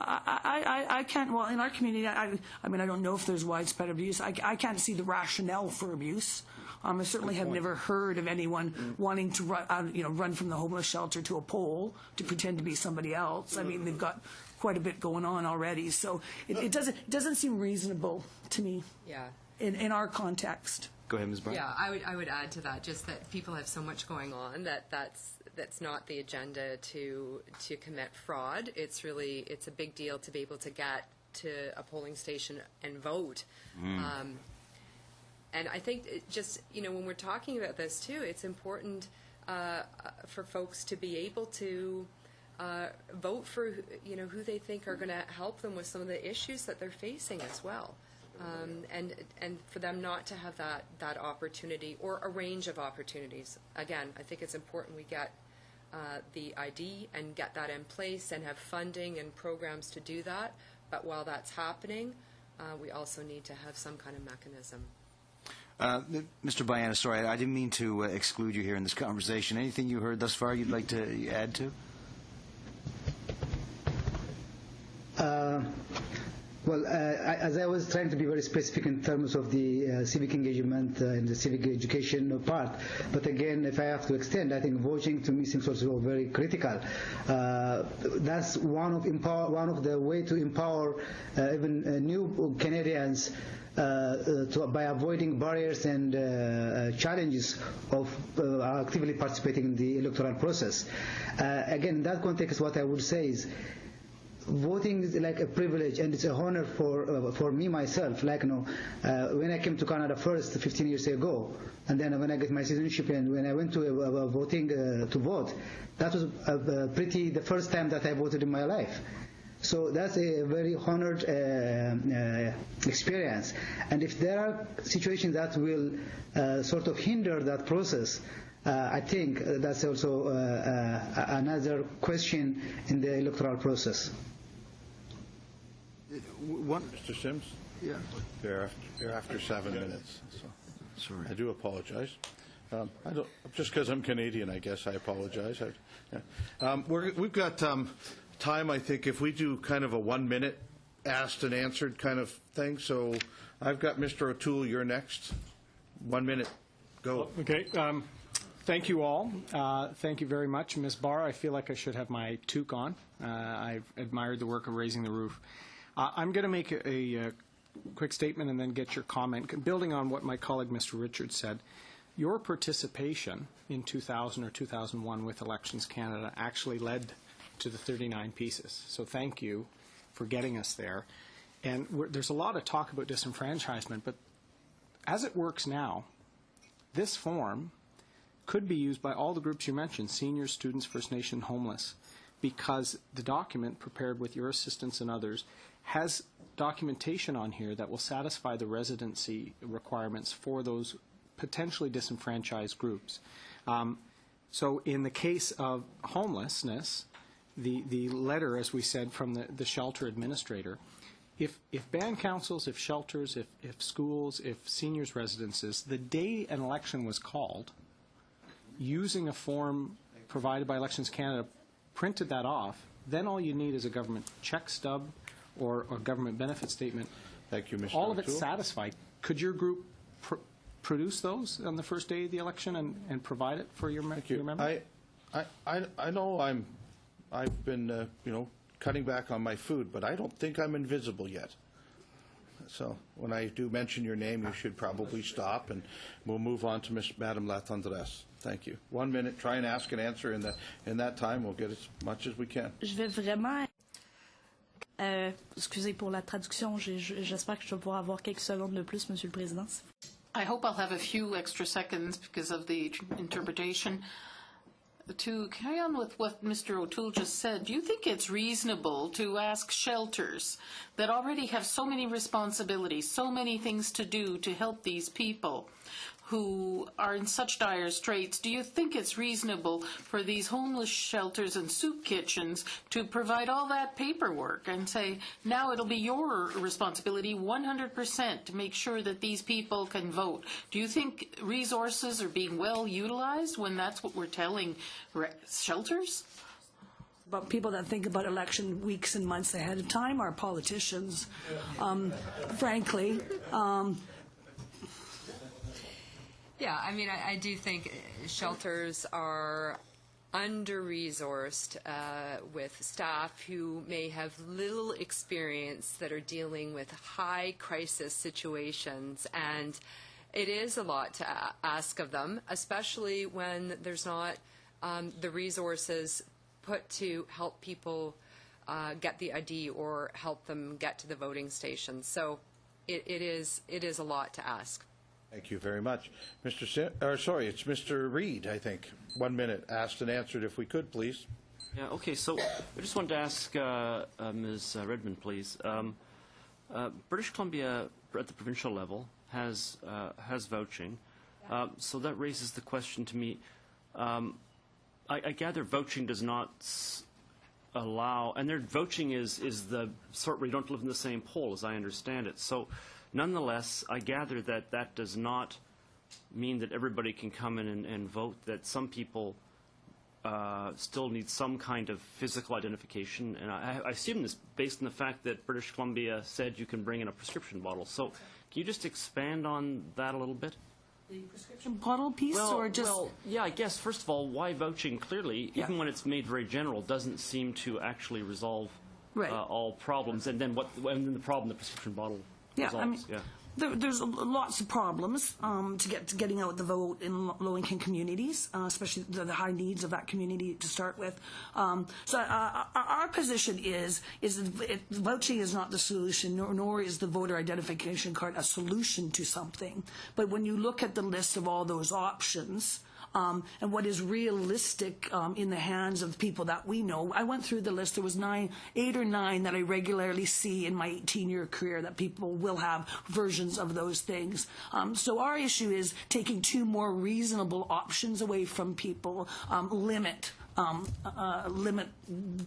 I can't, well, in our community, I mean, I don't know if there's widespread abuse. I can't see the rationale for abuse. I certainly have never heard of anyone wanting to run from the homeless shelter to a poll to pretend to be somebody else. I mean, they've got quite a bit going on already. So it doesn't seem reasonable to me Yeah. in our context. Go ahead, Ms. Barr. Yeah, I would add to that just that people have so much going on that's not the agenda to commit fraud. It's a big deal to be able to get to a polling station and vote. And I think when we're talking about this too, it's important for folks to be able to vote for who they think are going to help them with some of the issues that they're facing as well. And for them not to have that opportunity or a range of opportunities. Again, I think it's important we get the ID and get that in place and have funding and programs to do that. But while that's happening, we also need to have some kind of mechanism. Mr. Bayana, sorry, I didn't mean to exclude you here in this conversation. Anything you heard thus far you'd like to add to? Well, as I was trying to be very specific in terms of the civic engagement and the civic education part, but again, if I have to extend, I think voting to me seems also very critical. That's one of the way to empower even new Canadians by avoiding barriers and challenges of actively participating in the electoral process. Again, in that context, what I would say is, voting is like a privilege, and it's a honor for me myself. Like when I came to Canada first 15 years ago, and then when I got my citizenship, and when I went to voting to vote, that was the first time that I voted in my life. So that's a very honored experience. And if there are situations that will sort of hinder that process, I think that's also another question in the electoral process. Mr. Sims? Yeah. They're after 7 minutes. So Sorry. I do apologize. I don't, just because I'm Canadian, I guess I apologize. We've got time, I think, if we do kind of a 1 minute asked and answered kind of thing. So I've got Mr. O'Toole, you're next. 1 minute. Go. Okay. Thank you all. Thank you very much, Ms. Barr. I feel like I should have my toque on. I've admired the work of Raising the Roof. I'm going to make a quick statement and then get your comment. Building on what my colleague, Mr. Richards, said, your participation in 2000 or 2001 with Elections Canada actually led to the 39 pieces. So thank you for getting us there. And there's a lot of talk about disenfranchisement, but as it works now, this form could be used by all the groups you mentioned, seniors, students, First Nation, homeless, because the document prepared with your assistance and others has documentation on here that will satisfy the residency requirements for those potentially disenfranchised groups. So in the case of homelessness, the letter, as we said, from the shelter administrator, if band councils, if shelters, if schools, if seniors' residences, the day an election was called, using a form provided by Elections Canada, printed that off, then all you need is a government check stub or a government benefit statement. Thank you, Mr. All of it's O'Toole. satisfied. Could your group produce those on the first day of the election and provide it for your members? I know I've been cutting back on my food, but I don't think I'm invisible yet. So when I do mention your name, you should probably stop, and we'll move on to Madame Latendresse. Thank you. 1 minute. Try and ask and answer in that time. We'll get as much as we can. Je vais vraiment... excusez pour la traduction. J'espère que je vais pouvoir avoir quelques secondes de plus, Monsieur le Président. I hope I'll have a few extra seconds because of the interpretation. To carry on with what Mr. O'Toole just said, do you think it's reasonable to ask shelters that already have so many responsibilities, so many things to do to help these people who are in such dire straits, do you think it's reasonable for these homeless shelters and soup kitchens to provide all that paperwork and say, now it'll be your responsibility 100% to make sure that these people can vote? Do you think resources are being well utilized when that's what we're telling shelters? About people that think about election weeks and months ahead of time are politicians, frankly. Yeah, I mean, I do think shelters are under-resourced with staff who may have little experience that are dealing with high crisis situations, and it is a lot to ask of them, especially when there's not the resources put to help people get the ID or help them get to the voting station. So it is a lot to ask. Thank you very much. It's Mr. Reid, I think. 1 minute, asked and answered, if we could, please. Yeah, okay, so I just wanted to ask Ms. Redmond, please. British Columbia, at the provincial level, has vouching. So that raises the question to me. I gather vouching does not allow, and their vouching is the sort where you don't live in the same poll, as I understand it. So nonetheless, I gather that that does not mean that everybody can come in and vote, that some people still need some kind of physical identification. And I assume this based on the fact that British Columbia said you can bring in a prescription bottle. So can you just expand on that a little bit? The prescription bottle piece, or just... Well, yeah, I guess, first of all, why vouching clearly, even when it's made very general, doesn't seem to actually resolve all problems. And then the problem the prescription bottle resolves. I mean, there's lots of problems getting out the vote in low-income communities, especially the high needs of that community to start with. So our position is vouching is not the solution, nor is the voter identification card a solution to something. But when you look at the list of all those options, and what is realistic in the hands of people that we know. I went through the list. There was 8 or 9 that I regularly see in my 18-year career that people will have versions of those things. So our issue is taking 2 more reasonable options away from people, limit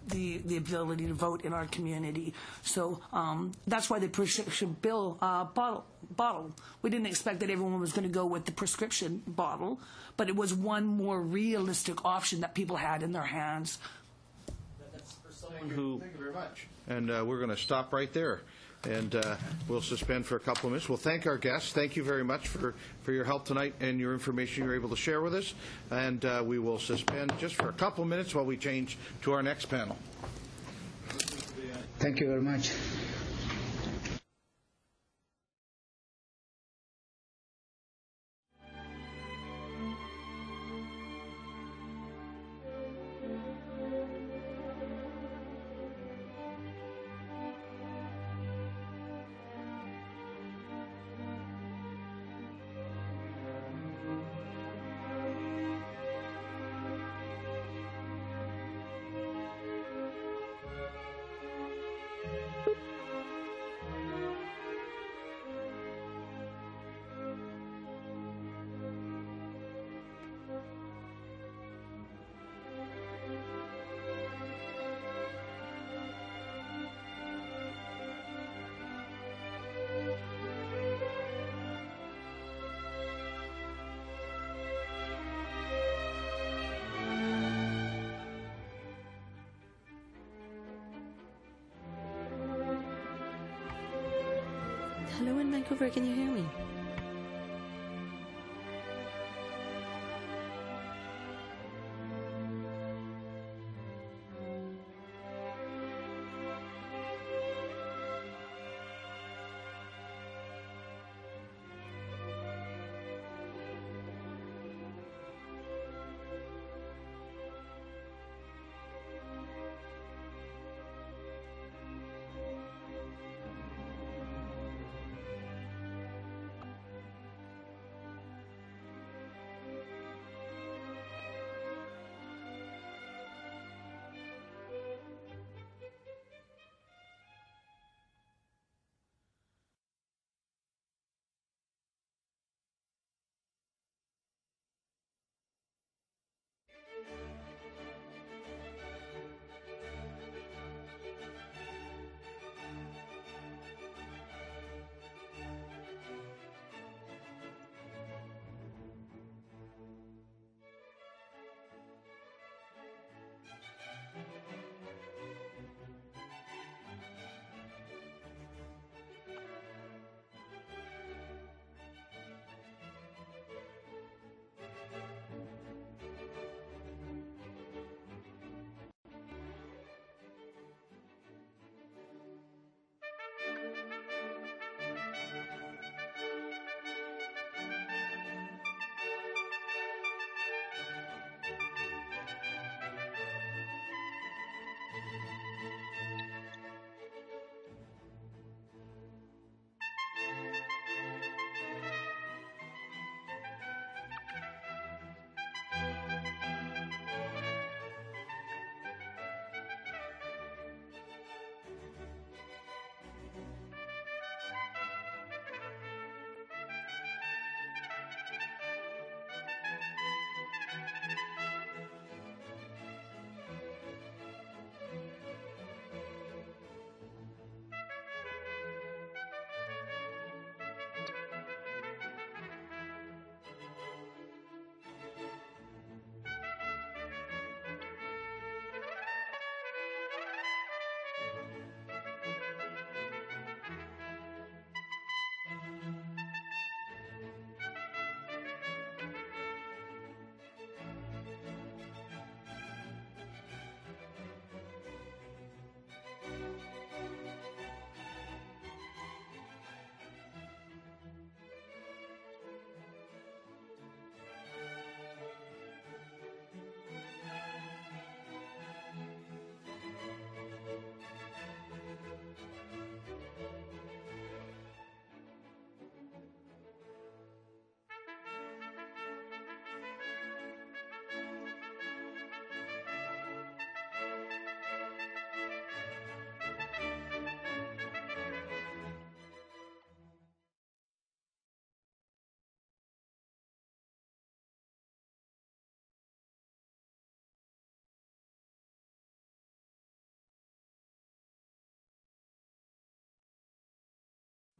the ability to vote in our community. So that's why the prescription bottle. We didn't expect that everyone was going to go with the prescription bottle, but it was one more realistic option that people had in their hands. Thank you very much. And we're going to stop right there. And we'll suspend for a couple of minutes. We'll thank our guests. Thank you very much for your help tonight and your information you're able to share with us. And we will suspend just for a couple of minutes while we change to our next panel. Thank you very much. Hello in Vancouver, can you hear me?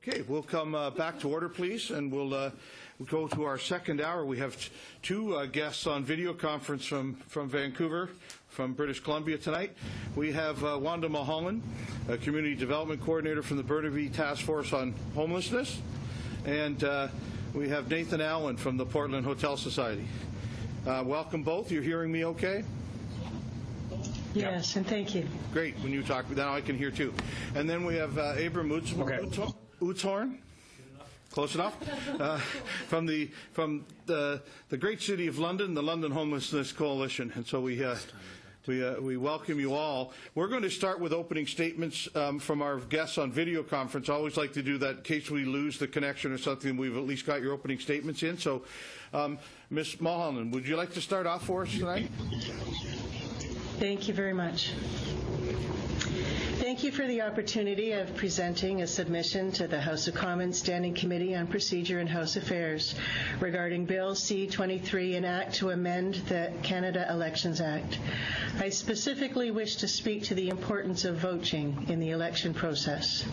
Okay, we'll come back to order, please, and we'll go to our second hour. We have two guests on video conference from Vancouver, from British Columbia tonight. We have Wanda Mulholland, a Community Development Coordinator from the Burnaby Task Force on Homelessness, and we have Nathan Allen from the Portland Hotel Society. Welcome both. You're hearing me okay? Yes, and thank you. Great. When you talk, now I can hear too. And then we have Abram Utzhorn. Close enough. From the great city of London, the London Homelessness Coalition, and so we welcome you all. We're going to start with opening statements from our guests on video conference. I always like to do that in case we lose the connection or something. We've at least got your opening statements in. So, Ms. Mulholland, would you like to start off for us tonight? Thank you very much. Thank you for the opportunity of presenting a submission to the House of Commons Standing Committee on Procedure and House Affairs regarding Bill C-23, an act to amend the Canada Elections Act. I specifically wish to speak to the importance of voting in the election process.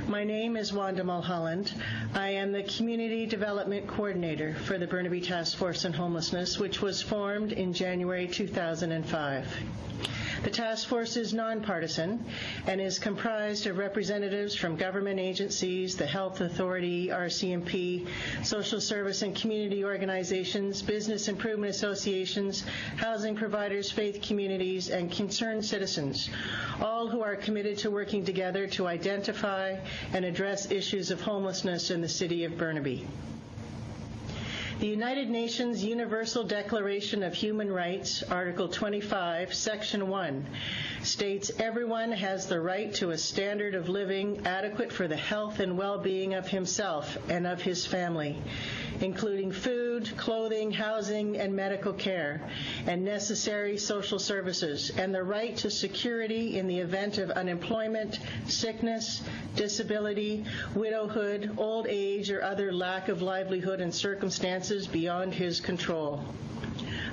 My name is Wanda Mulholland. I am the Community Development Coordinator for the Burnaby Task Force on Homelessness, which was formed in January 2005. The task force is nonpartisan and is comprised of representatives from government agencies, the Health Authority, RCMP, social service and community organizations, business improvement associations, housing providers, faith communities, and concerned citizens, all who are committed to working together to identify and address issues of homelessness in the city of Burnaby. The United Nations Universal Declaration of Human Rights, Article 25, Section 1, states everyone has the right to a standard of living adequate for the health and well-being of himself and of his family, including food, clothing, housing, and medical care, and necessary social services, and the right to security in the event of unemployment, sickness, disability, widowhood, old age, or other lack of livelihood and circumstances beyond his control.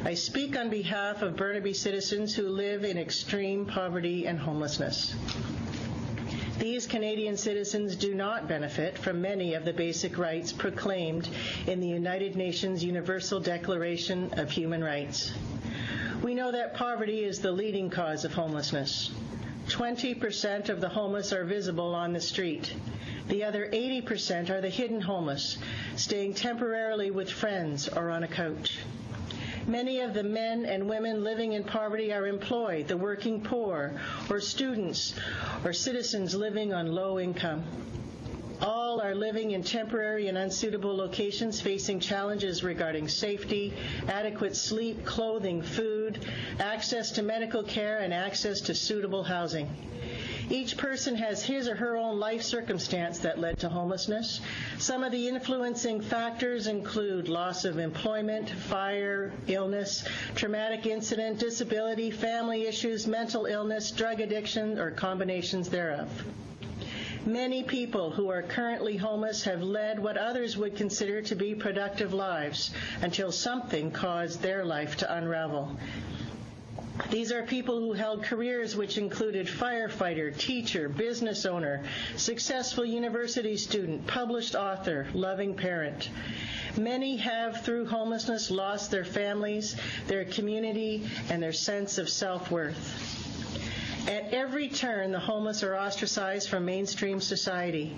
I speak on behalf of Burnaby citizens who live in extreme poverty and homelessness. These Canadian citizens do not benefit from many of the basic rights proclaimed in the United Nations Universal Declaration of Human Rights. We know that poverty is the leading cause of homelessness. 20% of the homeless are visible on the street. The other 80% are the hidden homeless, staying temporarily with friends or on a couch. Many of the men and women living in poverty are employed, the working poor, or students, or citizens living on low income. All are living in temporary and unsuitable locations, facing challenges regarding safety, adequate sleep, clothing, food, access to medical care, and access to suitable housing. Each person has his or her own life circumstance that led to homelessness. Some of the influencing factors include loss of employment, fire, illness, traumatic incident, disability, family issues, mental illness, drug addiction, or combinations thereof. Many people who are currently homeless have led what others would consider to be productive lives until something caused their life to unravel. These are people who held careers which included firefighter, teacher, business owner, successful university student, published author, loving parent. Many have, through homelessness, lost their families, their community, and their sense of self-worth. At every turn, the homeless are ostracized from mainstream society.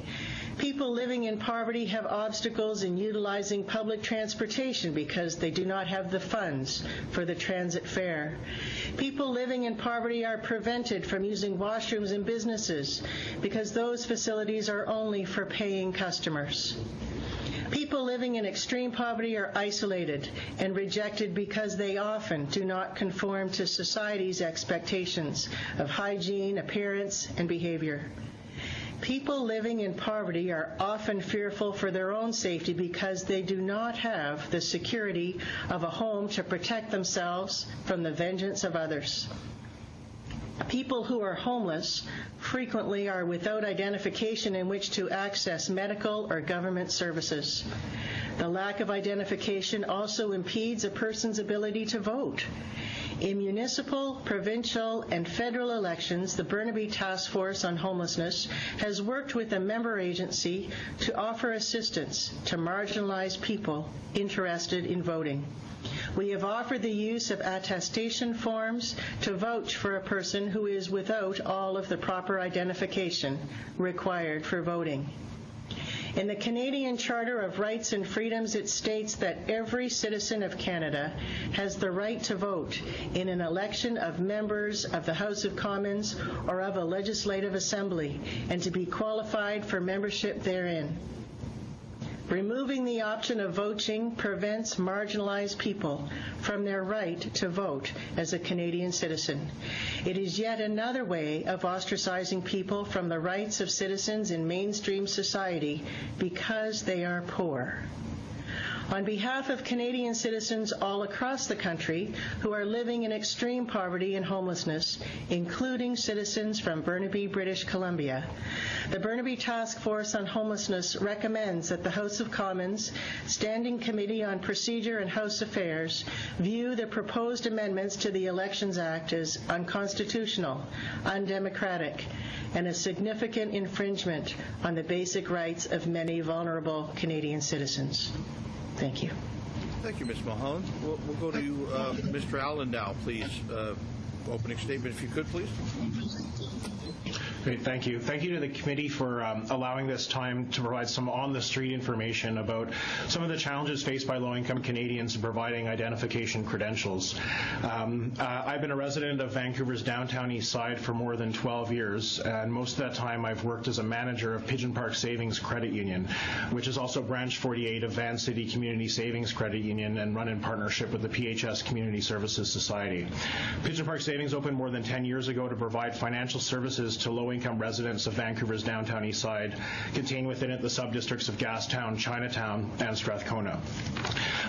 People living in poverty have obstacles in utilizing public transportation because they do not have the funds for the transit fare. People living in poverty are prevented from using washrooms in businesses because those facilities are only for paying customers. People living in extreme poverty are isolated and rejected because they often do not conform to society's expectations of hygiene, appearance, and behavior. People living in poverty are often fearful for their own safety because they do not have the security of a home to protect themselves from the vengeance of others. People who are homeless frequently are without identification in which to access medical or government services. The lack of identification also impedes a person's ability to vote. In municipal, provincial, and federal elections, the Burnaby Task Force on Homelessness has worked with a member agency to offer assistance to marginalized people interested in voting. We have offered the use of attestation forms to vouch for a person who is without all of the proper identification required for voting. In the Canadian Charter of Rights and Freedoms, it states that every citizen of Canada has the right to vote in an election of members of the House of Commons or of a legislative assembly, and to be qualified for membership therein. Removing the option of voting prevents marginalized people from their right to vote as a Canadian citizen. It is yet another way of ostracizing people from the rights of citizens in mainstream society because they are poor. On behalf of Canadian citizens all across the country who are living in extreme poverty and homelessness, including citizens from Burnaby, British Columbia, the Burnaby Task Force on Homelessness recommends that the House of Commons Standing Committee on Procedure and House Affairs view the proposed amendments to the Elections Act as unconstitutional, undemocratic, and a significant infringement on the basic rights of many vulnerable Canadian citizens. Thank you. Thank you, Ms. Mulholland. We'll go to Mr. Allen now, please. Opening statement, if you could, please. Great, thank you. Thank you to the committee for allowing this time to provide some on-the-street information about some of the challenges faced by low-income Canadians in providing identification credentials. I've been a resident of Vancouver's downtown east side for more than 12 years, and most of that time I've worked as a manager of Pigeon Park Savings Credit Union, which is also Branch 48 of Van City Community Savings Credit Union and run in partnership with the PHS Community Services Society. Pigeon Park Savings opened more than 10 years ago to provide financial services to low-income residents of Vancouver's downtown east side, contained within it the sub-districts of Gastown, Chinatown, and Strathcona.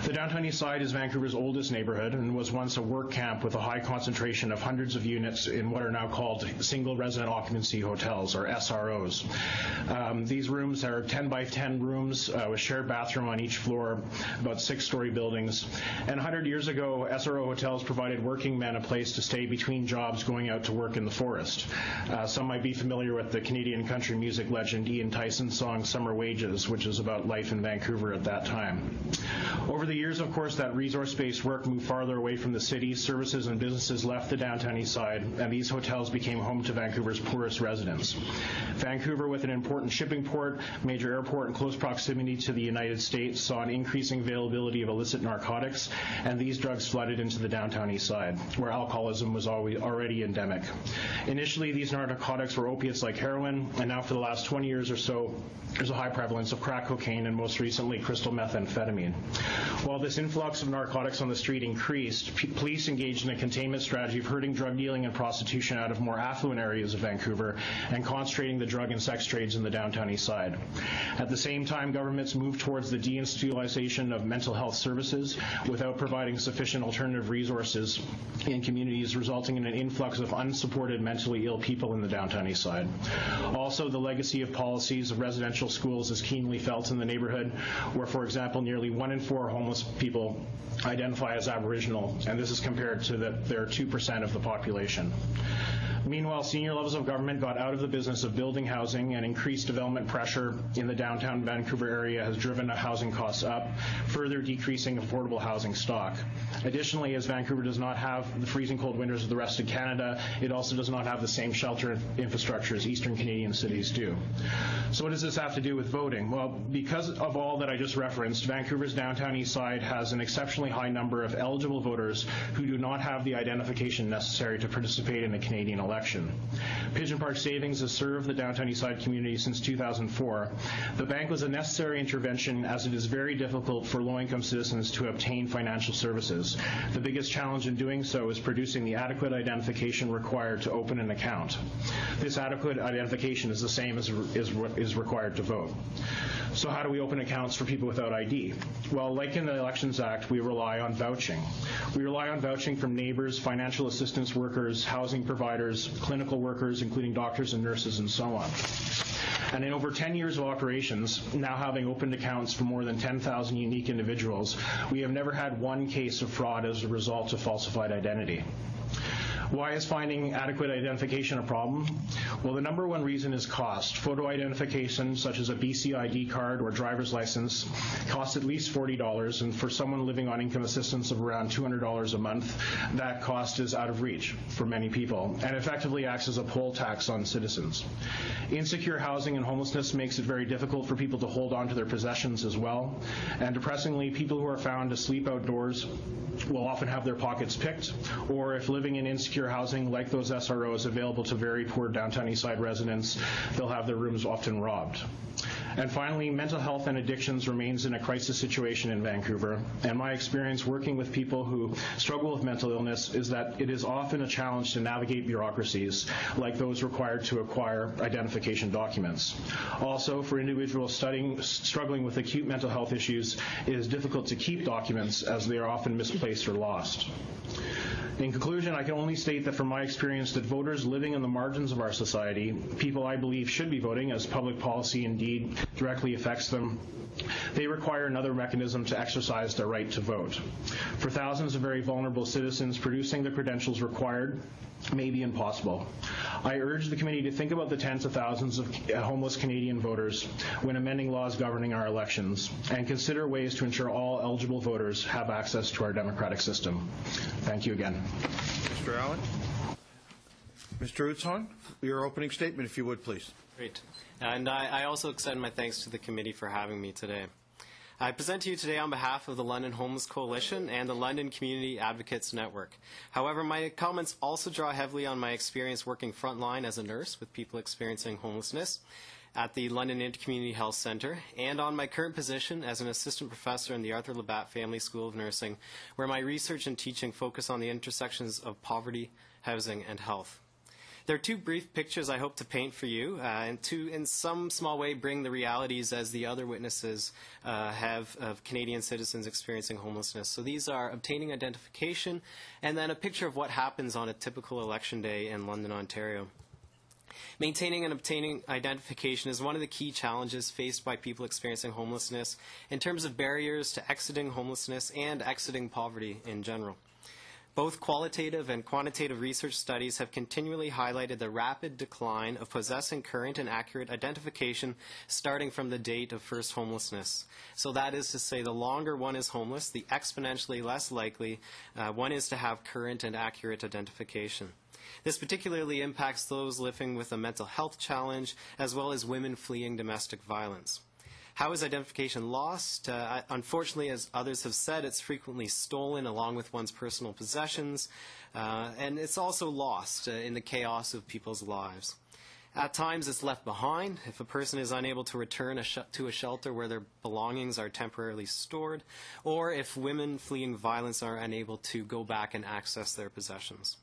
The downtown east side is Vancouver's oldest neighborhood and was once a work camp with a high concentration of hundreds of units in what are now called single resident occupancy hotels, or SROs. These rooms are 10 by 10 rooms with shared bathroom on each floor, about 6-story buildings. And 100 years ago, SRO hotels provided working men a place to stay between jobs going out to work in the forest. Some might be familiar with the Canadian country music legend Ian Tyson's song Summer Wages, which is about life in Vancouver at that time. Over the years, of course, that resource-based work moved farther away from the city. Services and businesses left the downtown east side, and these hotels became home to Vancouver's poorest residents. Vancouver, with an important shipping port, major airport, and close proximity to the United States, saw an increasing availability of illicit narcotics, and these drugs flooded into the downtown east side, where alcoholism was already endemic. Initially, these narcotics were opiates like heroin, and now for the last 20 years or so, there's a high prevalence of crack cocaine and most recently crystal methamphetamine. While this influx of narcotics on the street increased, police engaged in a containment strategy of herding drug dealing and prostitution out of more affluent areas of Vancouver and concentrating the drug and sex trades in the downtown east side. At the same time, governments moved towards the deinstitutionalization of mental health services without providing sufficient alternative resources in communities, resulting in an influx of unsupported mentally ill people in the downtown east side. Also, the legacy of policies of residential schools is keenly felt in the neighborhood, where, for example, nearly 1 in 4 homeless people identify as Aboriginal, and this is compared to their 2% of the population. Meanwhile, senior levels of government got out of the business of building housing, and increased development pressure in the downtown Vancouver area has driven housing costs up, further decreasing affordable housing stock. Additionally, as Vancouver does not have the freezing cold winters of the rest of Canada, it also does not have the same shelter infrastructure as eastern Canadian cities do. So what does this have to do with voting? Well, because of all that I just referenced, Vancouver's downtown east side has an exceptionally high number of eligible voters who do not have the identification necessary to participate in a Canadian election. Pigeon Park Savings has served the downtown east side community since 2004. The bank was a necessary intervention, as it is very difficult for low-income citizens to obtain financial services. The biggest challenge in doing so is producing the adequate identification required to open an account. This adequate identification is the same as is required to vote. So how do we open accounts for people without ID? Well, like in the Elections Act, we rely on vouching. We rely on vouching from neighbors, financial assistance workers, housing providers, clinical workers, including doctors and nurses, and so on. And in over 10 years of operations, now having opened accounts for more than 10,000 unique individuals, we have never had one case of fraud as a result of falsified identity. Why is finding adequate identification a problem? Well, the number one reason is cost. Photo identification, such as a BC ID card or driver's license, costs at least $40, and for someone living on income assistance of around $200 a month, that cost is out of reach for many people, and effectively acts as a poll tax on citizens. Insecure housing and homelessness makes it very difficult for people to hold on to their possessions as well, and depressingly, people who are found asleep outdoors will often have their pockets picked, or if living in insecure housing like those SROs available to very poor downtown Eastside residents, they'll have their rooms often robbed. And finally, mental health and addictions remains in a crisis situation in Vancouver, and my experience working with people who struggle with mental illness is that it is often a challenge to navigate bureaucracies like those required to acquire identification documents. Also, for individuals struggling with acute mental health issues, it is difficult to keep documents as they are often misplaced or lost. In conclusion, I can only state that from my experience that voters living in the margins of our society, people I believe should be voting as public policy indeed directly affects them, they require another mechanism to exercise their right to vote. For thousands of very vulnerable citizens, producing the credentials required may be impossible. I urge the committee to think about the tens of thousands of homeless Canadian voters when amending laws governing our elections, and consider ways to ensure all eligible voters have access to our democratic system. Thank you again. Mr. Allen. Mr. Utzon, your opening statement, if you would, please. Great. And I also extend my thanks to the committee for having me today. I present to you today on behalf of the London Homeless Coalition and the London Community Advocates Network. However, my comments also draw heavily on my experience working frontline as a nurse with people experiencing homelessness at the London Intercommunity Health Centre, and on my current position as an assistant professor in the Arthur Labatt Family School of Nursing, where my research and teaching focus on the intersections of poverty, housing, and health. There are two brief pictures I hope to paint for you, and to, in some small way, bring the realities as the other witnesses have of Canadian citizens experiencing homelessness. So these are obtaining identification, and then a picture of what happens on a typical election day in London, Ontario. Maintaining and obtaining identification is one of the key challenges faced by people experiencing homelessness in terms of barriers to exiting homelessness and exiting poverty in general. Both qualitative and quantitative research studies have continually highlighted the rapid decline of possessing current and accurate identification starting from the date of first homelessness. So that is to say, the longer one is homeless, the exponentially less likely one is to have current and accurate identification. This particularly impacts those living with a mental health challenge, as well as women fleeing domestic violence. How is identification lost? Unfortunately, as others have said, it's frequently stolen along with one's personal possessions, and it's also lost in the chaos of people's lives. At times, it's left behind if a person is unable to return to a shelter where their belongings are temporarily stored, or if women fleeing violence are unable to go back and access their possessions.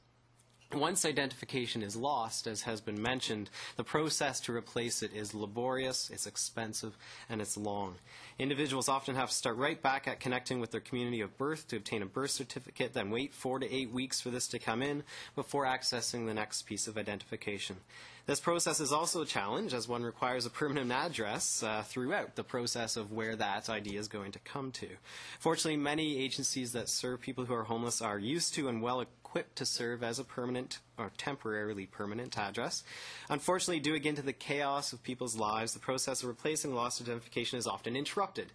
Once identification is lost, as has been mentioned, the process to replace it is laborious, it's expensive, and it's long. Individuals often have to start right back at connecting with their community of birth to obtain a birth certificate, then wait 4 to 8 weeks for this to come in before accessing the next piece of identification. This process is also a challenge, as one requires a permanent address throughout the process of where that ID is going to come to. Fortunately, many agencies that serve people who are homeless are used to and well equipped to serve as a permanent or temporarily permanent address. Unfortunately, due again to the chaos of people's lives, the process of replacing lost identification is often interrupted.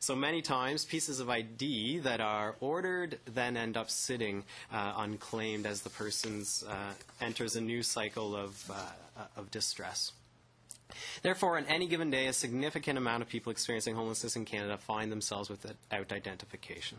So many times, pieces of ID that are ordered then end up sitting unclaimed as the person enters a new cycle of distress. Therefore, on any given day, a significant amount of people experiencing homelessness in Canada find themselves without identification.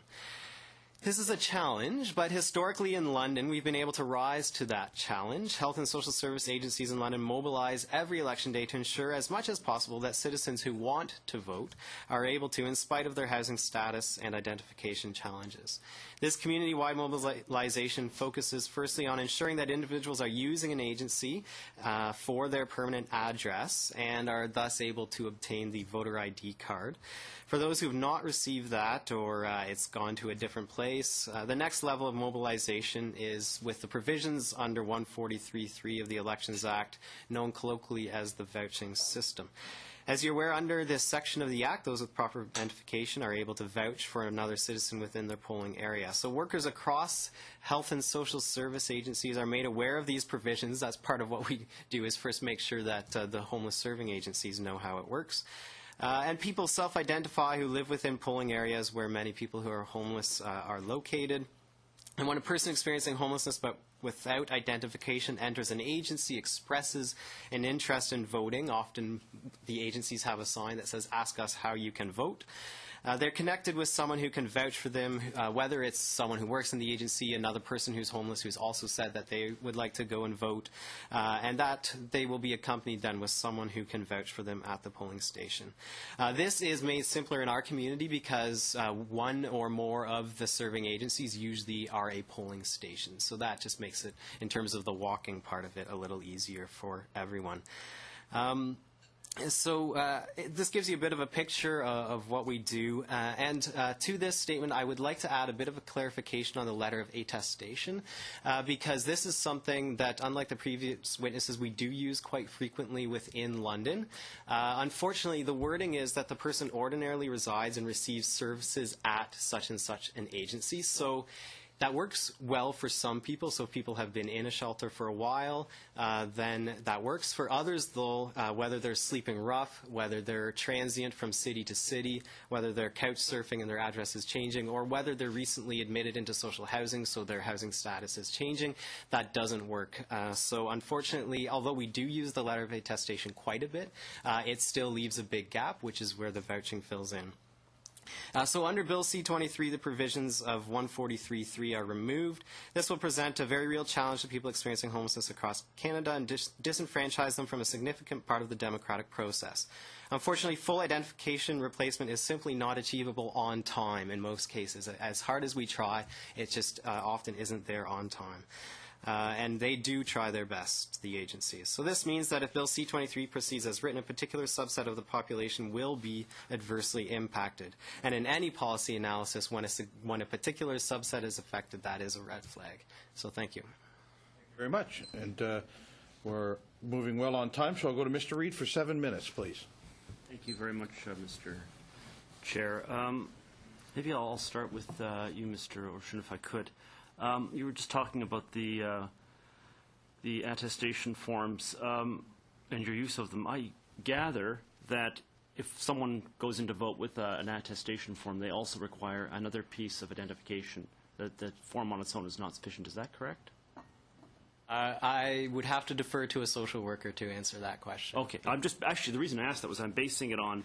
This is a challenge, but historically in London, we've been able to rise to that challenge. Health and social service agencies in London mobilize every election day to ensure as much as possible that citizens who want to vote are able to, in spite of their housing status and identification challenges. This community-wide mobilization focuses firstly on ensuring that individuals are using an agency for their permanent address and are thus able to obtain the voter ID card. For those who have not received that or it's gone to a different place, place. The next level of mobilization is with the provisions under 143.3 of the Elections Act, known colloquially as the vouching system. As you're aware, under this section of the Act, those with proper identification are able to vouch for another citizen within their polling area. So workers across health and social service agencies are made aware of these provisions. That's part of what we do, is first make sure that the homeless serving agencies know how it works. And people self-identify who live within polling areas where many people who are homeless are located. And when a person experiencing homelessness but without identification enters an agency, expresses an interest in voting, often the agencies have a sign that says, "Ask us how you can vote." They're connected with someone who can vouch for them, whether it's someone who works in the agency, another person who's homeless who's also said that they would like to go and vote, and that they will be accompanied then with someone who can vouch for them at the polling station. This is made simpler in our community because one or more of the serving agencies usually are a polling station. So that just makes it, in terms of the walking part of it, a little easier for everyone. This gives you a bit of a picture of what we do. And to this statement, I would like to add a bit of a clarification on the letter of attestation, because this is something that, unlike the previous witnesses, we do use quite frequently within London. Unfortunately, the wording is that the person ordinarily resides and receives services at such and such an agency. So that works well for some people. So if people have been in a shelter for a while, then that works. For others, though, whether they're sleeping rough, whether they're transient from city to city, whether they're couch surfing and their address is changing, or whether they're recently admitted into social housing, so their housing status is changing, that doesn't work. So unfortunately, although we do use the letter of attestation quite a bit, it still leaves a big gap, which is where the vouching fills in. So under Bill C-23, the provisions of 143.3 are removed. This will present a very real challenge to people experiencing homelessness across Canada and disenfranchise them from a significant part of the democratic process. Unfortunately, full identification replacement is simply not achievable on time in most cases. As hard as we try, it just often isn't there on time. And they do try their best, the agencies. So this means that if Bill C-23 proceeds as written, a particular subset of the population will be adversely impacted. And in any policy analysis, when a particular subset is affected, that is a red flag. So thank you. Thank you very much. And we're moving well on time, so I'll go to Mr. Reid for 7 minutes, please. Thank you very much, Mr. Chair. Maybe I'll start with you, Mr. Ocean, if I could. You were just talking about the attestation forms and your use of them. I gather that if someone goes in to vote with an attestation form, they also require another piece of identification. That the form on its own is not sufficient. Is that correct? I would have to defer to a social worker to answer that question. Okay. Actually, the reason I asked that was I'm basing it on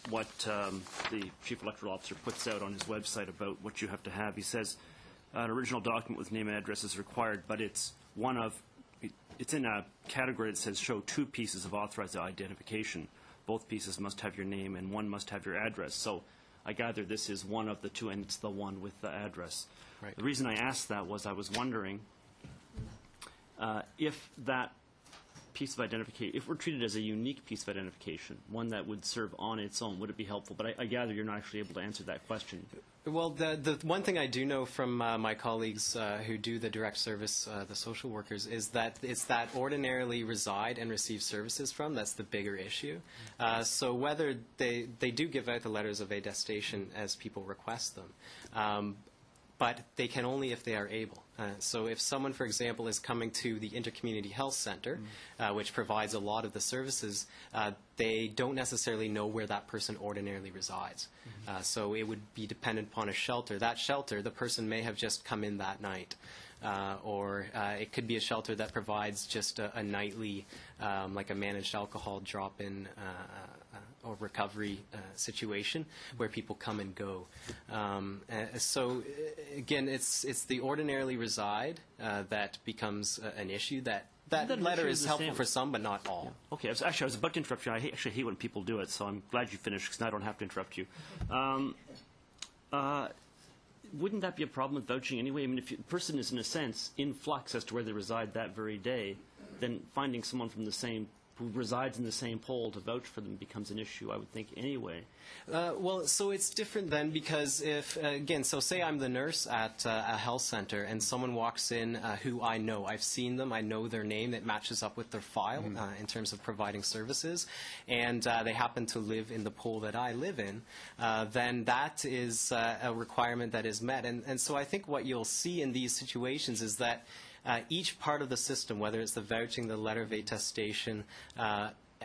what the Chief Electoral Officer puts out on his website about what you have to have. He says, an original document with name and address is required, but it's in a category that says show 2 pieces of authorized identification. Both pieces must have your name and one must have your address. So I gather this is one of the 2, and it's the one with the address. Right. The reason I asked that was I was wondering if that piece of identification, if we're treated as a unique piece of identification, one that would serve on its own, would it be helpful? But I gather you're not actually able to answer that question. Well, the one thing I do know from my colleagues who do the direct service, the social workers, is that it's that ordinarily reside and receive services from, that's the bigger issue. So whether they do give out the letters of attestation as people request them, but they can only if they are able. So if someone, for example, is coming to the Intercommunity Health Center, which provides a lot of the services, they don't necessarily know where that person ordinarily resides. So it would be dependent upon a shelter. That shelter, the person may have just come in that night. Or it could be a shelter that provides just a nightly, like a managed alcohol drop-in or recovery situation where people come and go. So again, it's the ordinarily reside that becomes an issue. That letter is helpful for some, but not all. Yeah. Okay. I was about to interrupt you. I actually hate when people do it, so I'm glad you finished because now I don't have to interrupt you. Wouldn't that be a problem with vouching anyway? I mean, if a person is, in a sense, in flux as to where they reside that very day, then finding someone from the same who resides in the same poll to vouch for them becomes an issue, I would think, anyway. Well, so it's different then because if, again, so say I'm the nurse at a health center and someone walks in who I know. I've seen them. I know their name. It matches up with their file in terms of providing services. And they happen to live in the poll that I live in. Then that is a requirement that is met. And so I think what you'll see in these situations is that each part of the system, whether it's the vouching, the letter of attestation,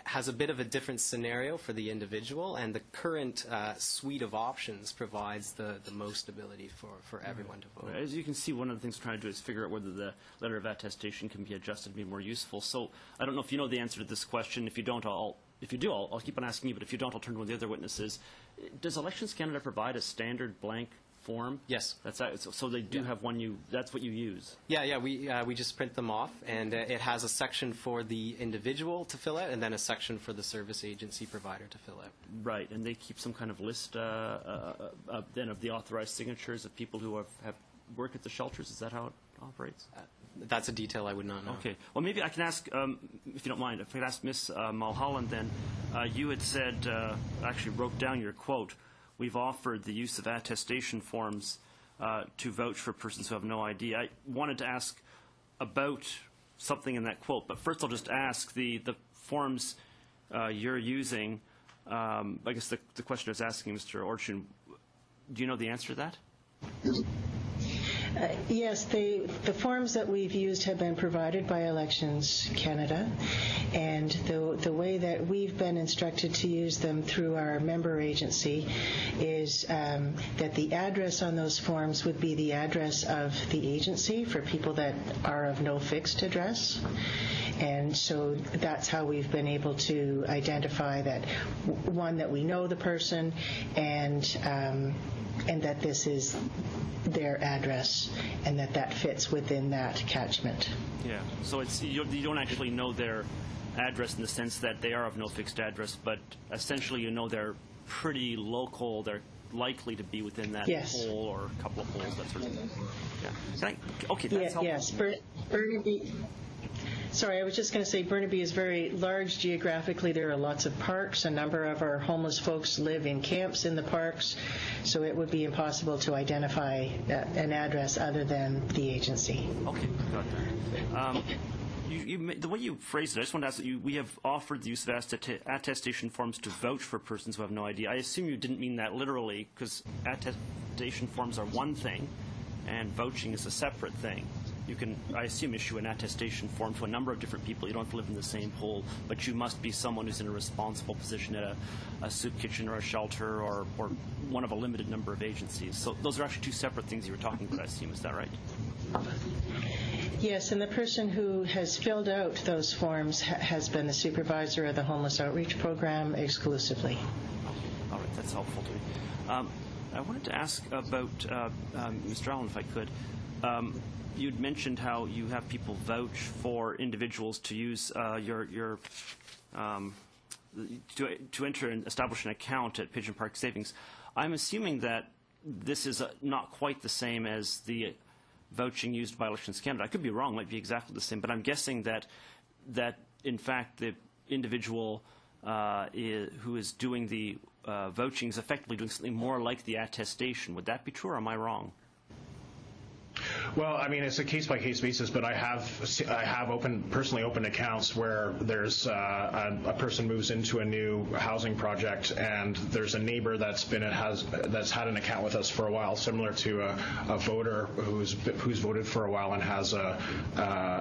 has a bit of a different scenario for the individual, and the current suite of options provides the most ability for everyone to vote. As you can see, one of the things we're trying to do is figure out whether the letter of attestation can be adjusted to be more useful. So I don't know if you know the answer to this question. If you don't, I'll keep on asking you, but if you don't, I'll turn to one of the other witnesses. Does Elections Canada provide a standard blank form? Yes. So they do have one. That's what you use. Yeah. We just print them off, and it has a section for the individual to fill out, and then a section for the service agency provider to fill out. Right, and they keep some kind of list then of the authorized signatures of people who have worked at the shelters. Is that how it operates? That's a detail I would not know. Okay. Well, maybe I can ask, if you don't mind, if I could ask Ms. Mulholland then. You had said, actually wrote down your quote, "We've offered the use of attestation forms to vouch for persons who have no ID." I wanted to ask about something in that quote, but first I'll just ask the forms you're using. I guess the question I was asking Mr. Orchun, do you know the answer to that? Yes, the forms that we've used have been provided by Elections Canada, and the way that we've been instructed to use them through our member agency is that the address on those forms would be the address of the agency for people that are of no fixed address. And so that's how we've been able to identify that, one, that we know the person, and that this is their address, and that fits within that catchment. Yeah. So you don't actually know their address in the sense that they are of no fixed address, but essentially you know they're pretty local. They're likely to be within that poll or a couple of polls, that sort of thing. Yeah. Okay. That's helpful. Yes. Burnaby. Sorry, I was just going to say Burnaby is very large geographically. There are lots of parks. A number of our homeless folks live in camps in the parks, so it would be impossible to identify an address other than the agency. Okay, got that. The way you phrased it, I just want to ask that we have offered the use of attestation forms to vouch for persons who have no ID. I assume you didn't mean that literally, because attestation forms are one thing, and vouching is a separate thing. You can, I assume, issue an attestation form to a number of different people. You don't have to live in the same poll, but you must be someone who's in a responsible position at a soup kitchen or a shelter or one of a limited number of agencies. So those are actually two separate things you were talking about, I assume. Is that right? Yes, and the person who has filled out those forms has been the supervisor of the Homeless Outreach Program exclusively. All right, that's helpful to me. I wanted to ask about Mr. Allen, if I could. You'd mentioned how you have people vouch for individuals to use to enter and establish an account at Pigeon Park Savings. I'm assuming that this is not quite the same as the vouching used by Elections Canada. I could be wrong; it might be exactly the same. But I'm guessing that in fact the individual who is doing the vouching is effectively doing something more like the attestation. Would that be true, or am I wrong? Well, I mean, it's a case-by-case basis, but I have personally opened accounts where there's a person moves into a new housing project, and there's a neighbor that's had an account with us for a while, similar to a voter who's voted for a while and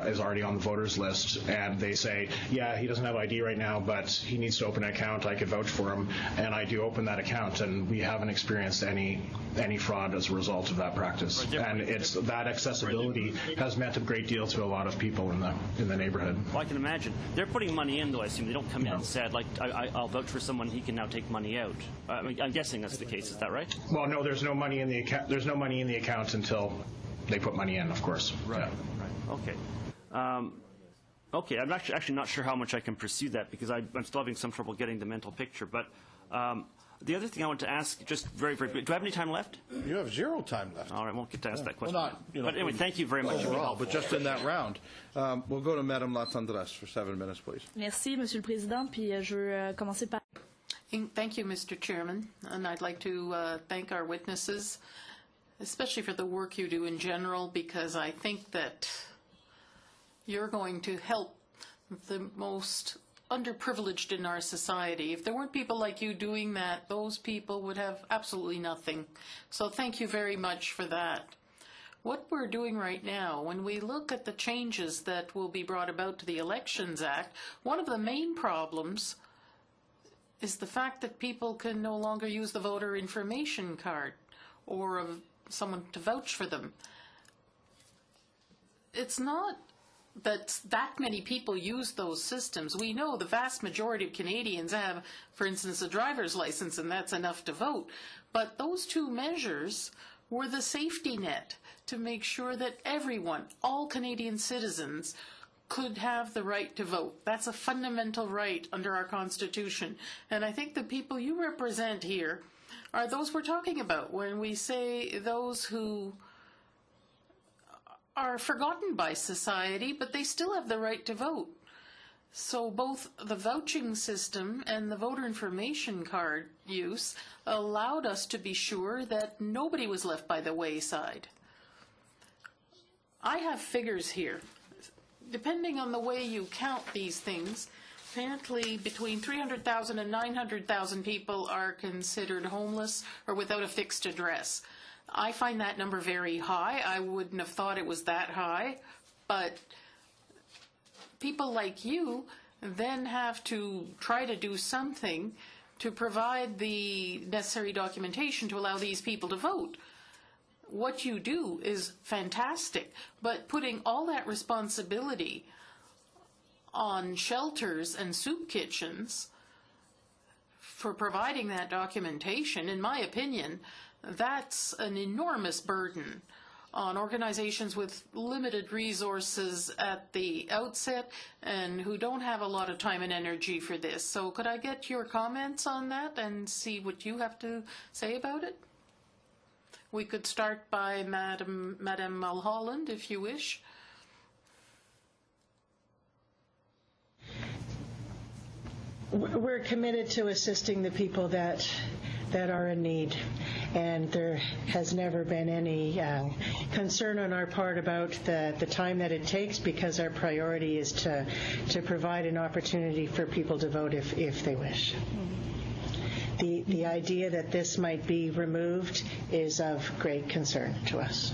is already on the voters list, and they say, yeah, he doesn't have ID right now, but he needs to open an account. I could vouch for him, and I do open that account, and we haven't experienced any fraud as a result of that practice, and that accessibility has meant a great deal to a lot of people in the neighborhood. Well, I can imagine. They're putting money in, though, I assume. They don't come in and say, I'll vouch for someone, he can now take money out. I'm guessing that's the case. Is that right? Well, no, there's no money in the account. There's no money in the account until they put money in, of course. Right. Yeah. Right. Okay. Okay. I'm actually not sure how much I can pursue that because I'm still having some trouble getting the mental picture. But The other thing I want to ask, just very, very quick, do I have any time left? You have 0 time left. All right, I won't get to ask that question. Well, not, but anyway, thank you very much. Overall, but just in that round. We'll go to Madame Latendresse for 7 minutes, please. Merci, Monsieur le Président. Puis je veux commencer par. Thank you, Mr. Chairman, and I'd like to thank our witnesses, especially for the work you do in general, because I think that you're going to help the most underprivileged in our society. If there weren't people like you doing that, those people would have absolutely nothing. So thank you very much for that. What we're doing right now, when we look at the changes that will be brought about to the Elections Act, one of the main problems is the fact that people can no longer use the voter information card or someone to vouch for them. It's not that many people use those systems. We know the vast majority of Canadians have, for instance, a driver's license, and that's enough to vote. But those two measures were the safety net to make sure that everyone, all Canadian citizens, could have the right to vote. That's a fundamental right under our Constitution. And I think the people you represent here are those we're talking about when we say those who are forgotten by society, but they still have the right to vote. So both the vouching system and the voter information card use allowed us to be sure that nobody was left by the wayside. I have figures here. Depending on the way you count these things, apparently between 300,000 and 900,000 people are considered homeless or without a fixed address. I find that number very high. I wouldn't have thought it was that high, but people like you then have to try to do something to provide the necessary documentation to allow these people to vote. What you do is fantastic, but putting all that responsibility on shelters and soup kitchens for providing that documentation, in my opinion, that's an enormous burden on organizations with limited resources at the outset and who don't have a lot of time and energy for this. So could I get your comments on that and see what you have to say about it? We could start by Madame Mulholland, if you wish. We're committed to assisting the people that are in need, and there has never been any concern on our part about the time that it takes, because our priority is to provide an opportunity for people to vote if they wish. The idea that this might be removed is of great concern to us.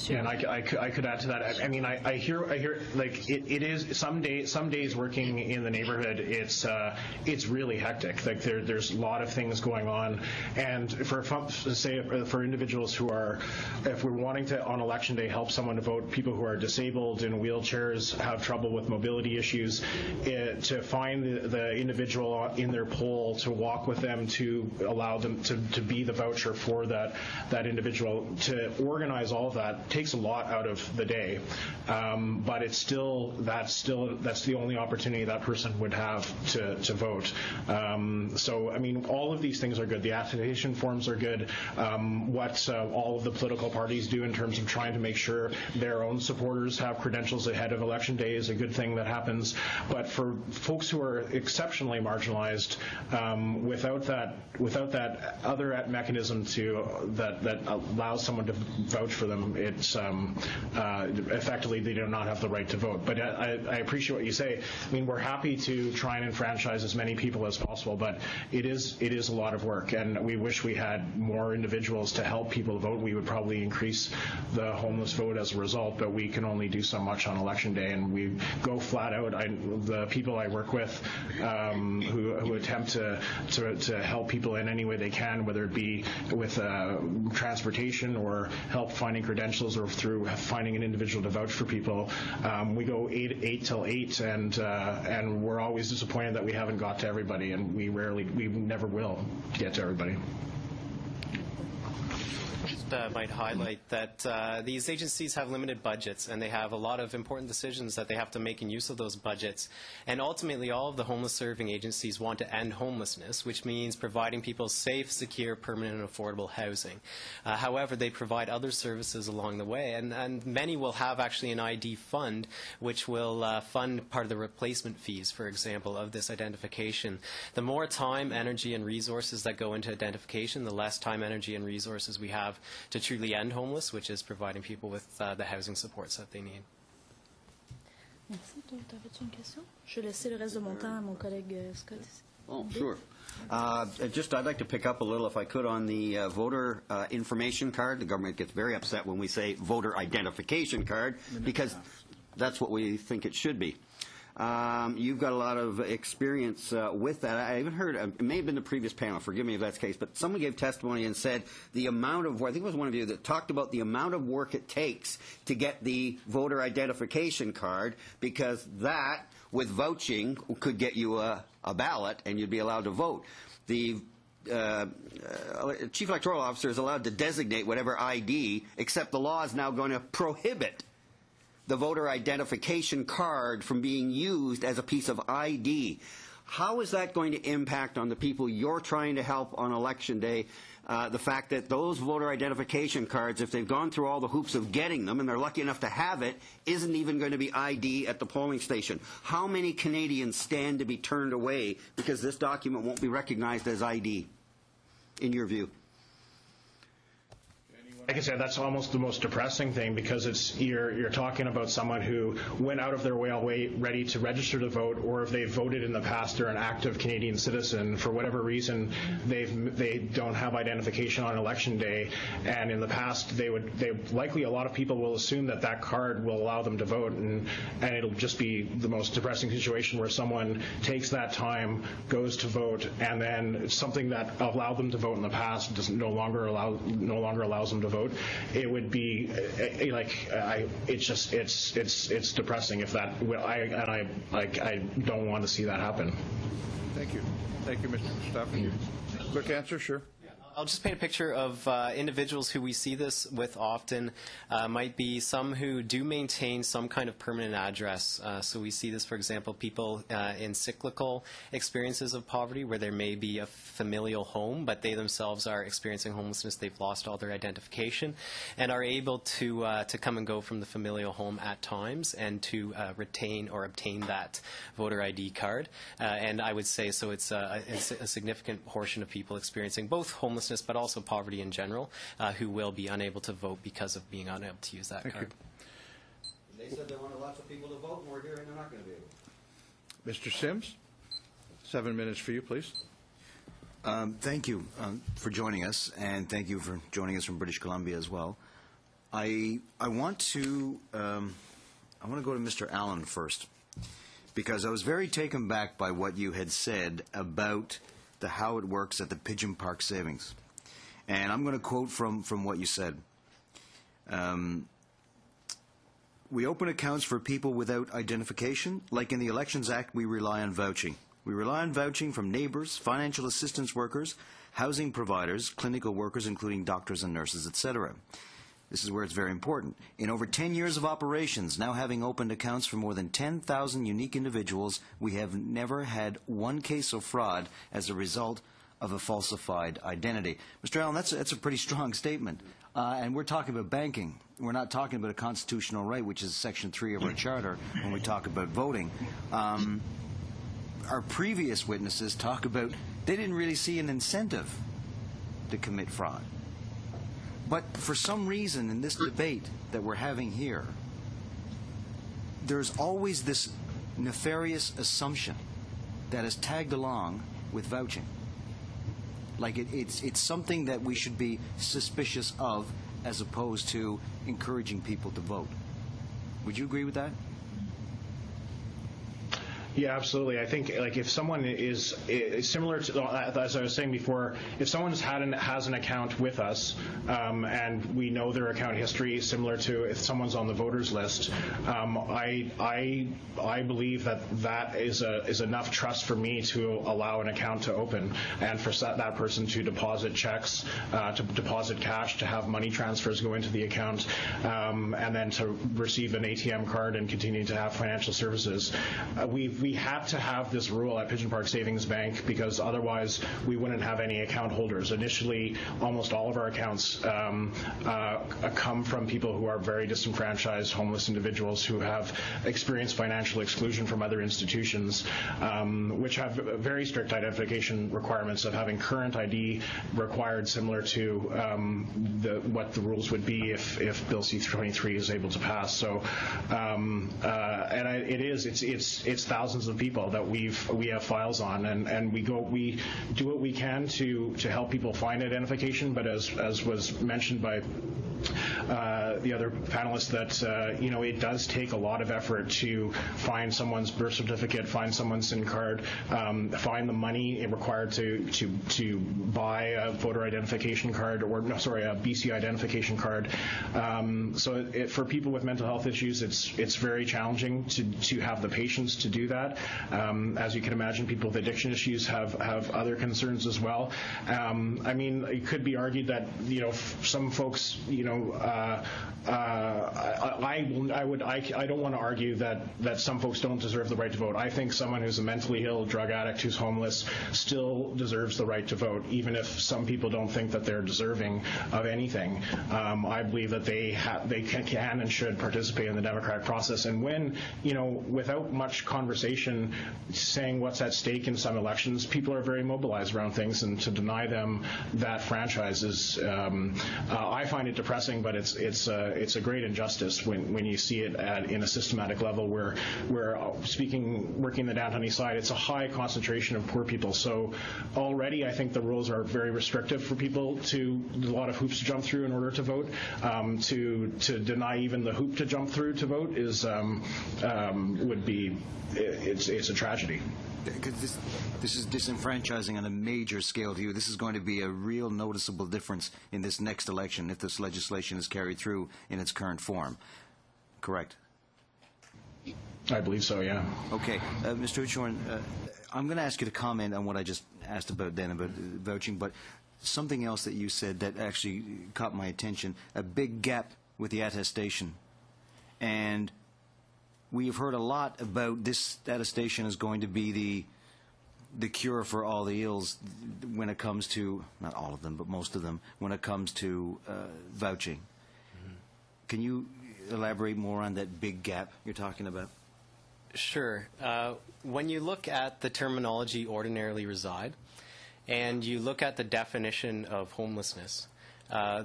Yeah, and I could add to that. I mean, I hear like it is some days working in the neighborhood. It's really hectic. Like there's a lot of things going on, and for individuals who are, if we're wanting to on election day help someone to vote, people who are disabled in wheelchairs, have trouble with mobility issues, to find the individual in their poll, to walk with them, to allow them to be the voucher for that individual, to organize all of that takes a lot out of the day, but that's the only opportunity that person would have to vote. So I mean, all of these things are good. The application forms are good. What all of the political parties do in terms of trying to make sure their own supporters have credentials ahead of election day is a good thing that happens. But for folks who are exceptionally marginalized, without that other mechanism that allows someone to vouch for them, it's effectively they do not have the right to vote. But I appreciate what you say. I mean, we're happy to try and enfranchise as many people as possible, but it is a lot of work, and we wish we had more individuals to help people vote. We would probably increase the homeless vote as a result, but we can only do so much on election day, and we go flat out. The people I work with who attempt to help people in any way they can, whether it be with transportation or help finding credentials or through finding an individual to vouch for people, we go 8 till 8, and we're always disappointed that we haven't got to everybody, and we never will get to everybody. might highlight that these agencies have limited budgets, and they have a lot of important decisions that they have to make in use of those budgets. And ultimately, all of the homeless serving agencies want to end homelessness, which means providing people safe, secure, permanent, and affordable housing. However, they provide other services along the way, and many will have actually an ID fund, which will fund part of the replacement fees, for example, of this identification. The more time, energy, and resources that go into identification, the less time, energy, and resources we have to truly end homeless, which is providing people with the housing supports that they need. Merci. T'avais-tu une question? Je vais laisser le reste de mon temps à mon collègue Scott. Oh, sure. I'd like to pick up a little, if I could, on the voter information card. The government gets very upset when we say voter identification card, because that's what we think it should be. You've got a lot of experience with that. I even heard, it may have been the previous panel, forgive me if that's the case, but someone gave testimony and said the amount of, I think it was one of you that talked about the amount of work it takes to get the voter identification card, because that, with vouching, could get you a ballot and you'd be allowed to vote. The chief electoral officer is allowed to designate whatever ID, except the law is now going to prohibit the voter identification card from being used as a piece of ID. How is that going to impact on the people you're trying to help on Election Day? The fact that those voter identification cards, if they've gone through all the hoops of getting them and they're lucky enough to have it, isn't even going to be ID at the polling station. How many Canadians stand to be turned away because this document won't be recognized as ID, in your view? Like I said, that's almost the most depressing thing, because you're talking about someone who went out of their way ready to register to vote, or if they voted in the past, they're an active Canadian citizen. For whatever reason, they don't have identification on Election Day, and in the past they likely, a lot of people will assume that card will allow them to vote, and it'll just be the most depressing situation where someone takes that time, goes to vote, and then something that allowed them to vote in the past no longer allows them to vote. It would be it's depressing if that. I don't want to see that happen. Thank you, Mr. Mustafa. Quick answer, sure. I'll just paint a picture of individuals who we see this with often. Might be some who do maintain some kind of permanent address. So we see this, for example, people in cyclical experiences of poverty, where there may be a familial home, but they themselves are experiencing homelessness. They've lost all their identification and are able to come and go from the familial home at times, and to retain or obtain that voter ID card. And I would say, so it's a significant portion of people experiencing both homelessness but also poverty in general, who will be unable to vote because of being unable to use that card. They said they wanted lots of people to vote, and we're hearing they're not going to be able to. Mr. Sims, 7 minutes for you, please. Thank you for joining us, and thank you for joining us from British Columbia as well. I want to go to Mr. Allen first, because I was very taken back by what you had said about how it works at the Pigeon Park Savings. And I'm going to quote from what you said. We open accounts for people without identification. Like in the Elections Act, we rely on vouching. We rely on vouching from neighbors, financial assistance workers, housing providers, clinical workers, including doctors and nurses, etc. This is where it's very important. In over 10 years of operations, now having opened accounts for more than 10,000 unique individuals, we have never had one case of fraud as a result of a falsified identity. Mr. Allen, that's a pretty strong statement. And we're talking about banking. We're not talking about a constitutional right, which is Section 3 of our Charter, when we talk about voting. Our previous witnesses talk about they didn't really see an incentive to commit fraud. But for some reason in this debate that we're having here, there's always this nefarious assumption that is tagged along with vouching. Like it's something that we should be suspicious of, as opposed to encouraging people to vote. Would you agree with that? Yeah, absolutely. I think like if someone is similar to, as I was saying before, if someone has an account with us and we know their account history, similar to if someone's on the voters list, I believe that is enough trust for me to allow an account to open and for that person to deposit checks, to deposit cash, to have money transfers go into the account, and then to receive an ATM card and continue to have financial services. We had to have this rule at Pigeon Park Savings Bank because otherwise we wouldn't have any account holders. Initially, almost all of our accounts come from people who are very disenfranchised, homeless individuals who have experienced financial exclusion from other institutions, which have very strict identification requirements of having current ID required, similar to what the rules would be if Bill C-23 is able to pass. So, it's thousands of people that we have files on, and we do what we can to help people find identification. But as was mentioned by the other panelists, that it does take a lot of effort to find someone's birth certificate, find someone's SIN card, find the money required to buy a voter identification card, or a BC identification card. So for people with mental health issues, it's very challenging to have the patience to do that. As you can imagine, people with addiction issues have other concerns as well. I mean, it could be argued that some folks, I don't want to argue that some folks don't deserve the right to vote. I think someone who's a mentally ill, drug addict, who's homeless, still deserves the right to vote, even if some people don't think that they're deserving of anything. I believe that they can and should participate in the democratic process. And when, without much conversation, saying what's at stake in some elections, people are very mobilized around things, and to deny them that franchise is, I find it depressing, but it's a great injustice when you see it in a systematic level where working the downtown east side, it's a high concentration of poor people. So already I think the rules are very restrictive for people, a lot of hoops to jump through in order to vote. To deny even the hoop to jump through to vote it's a tragedy. Because this is disenfranchising on a major scale to you. This is going to be a real noticeable difference in this next election if this legislation is carried through in its current form. Correct? I believe so, yeah. Okay. Mr. Uchorn, I'm going to ask you to comment on what I just asked about vouching, but something else that you said that actually caught my attention, a big gap with the attestation. And we've heard a lot about this attestation is going to be the cure for all the ills when it comes to, not all of them, but most of them, when it comes to vouching. Mm-hmm. Can you elaborate more on that big gap you're talking about? Sure. When you look at the terminology ordinarily reside, and you look at the definition of homelessness,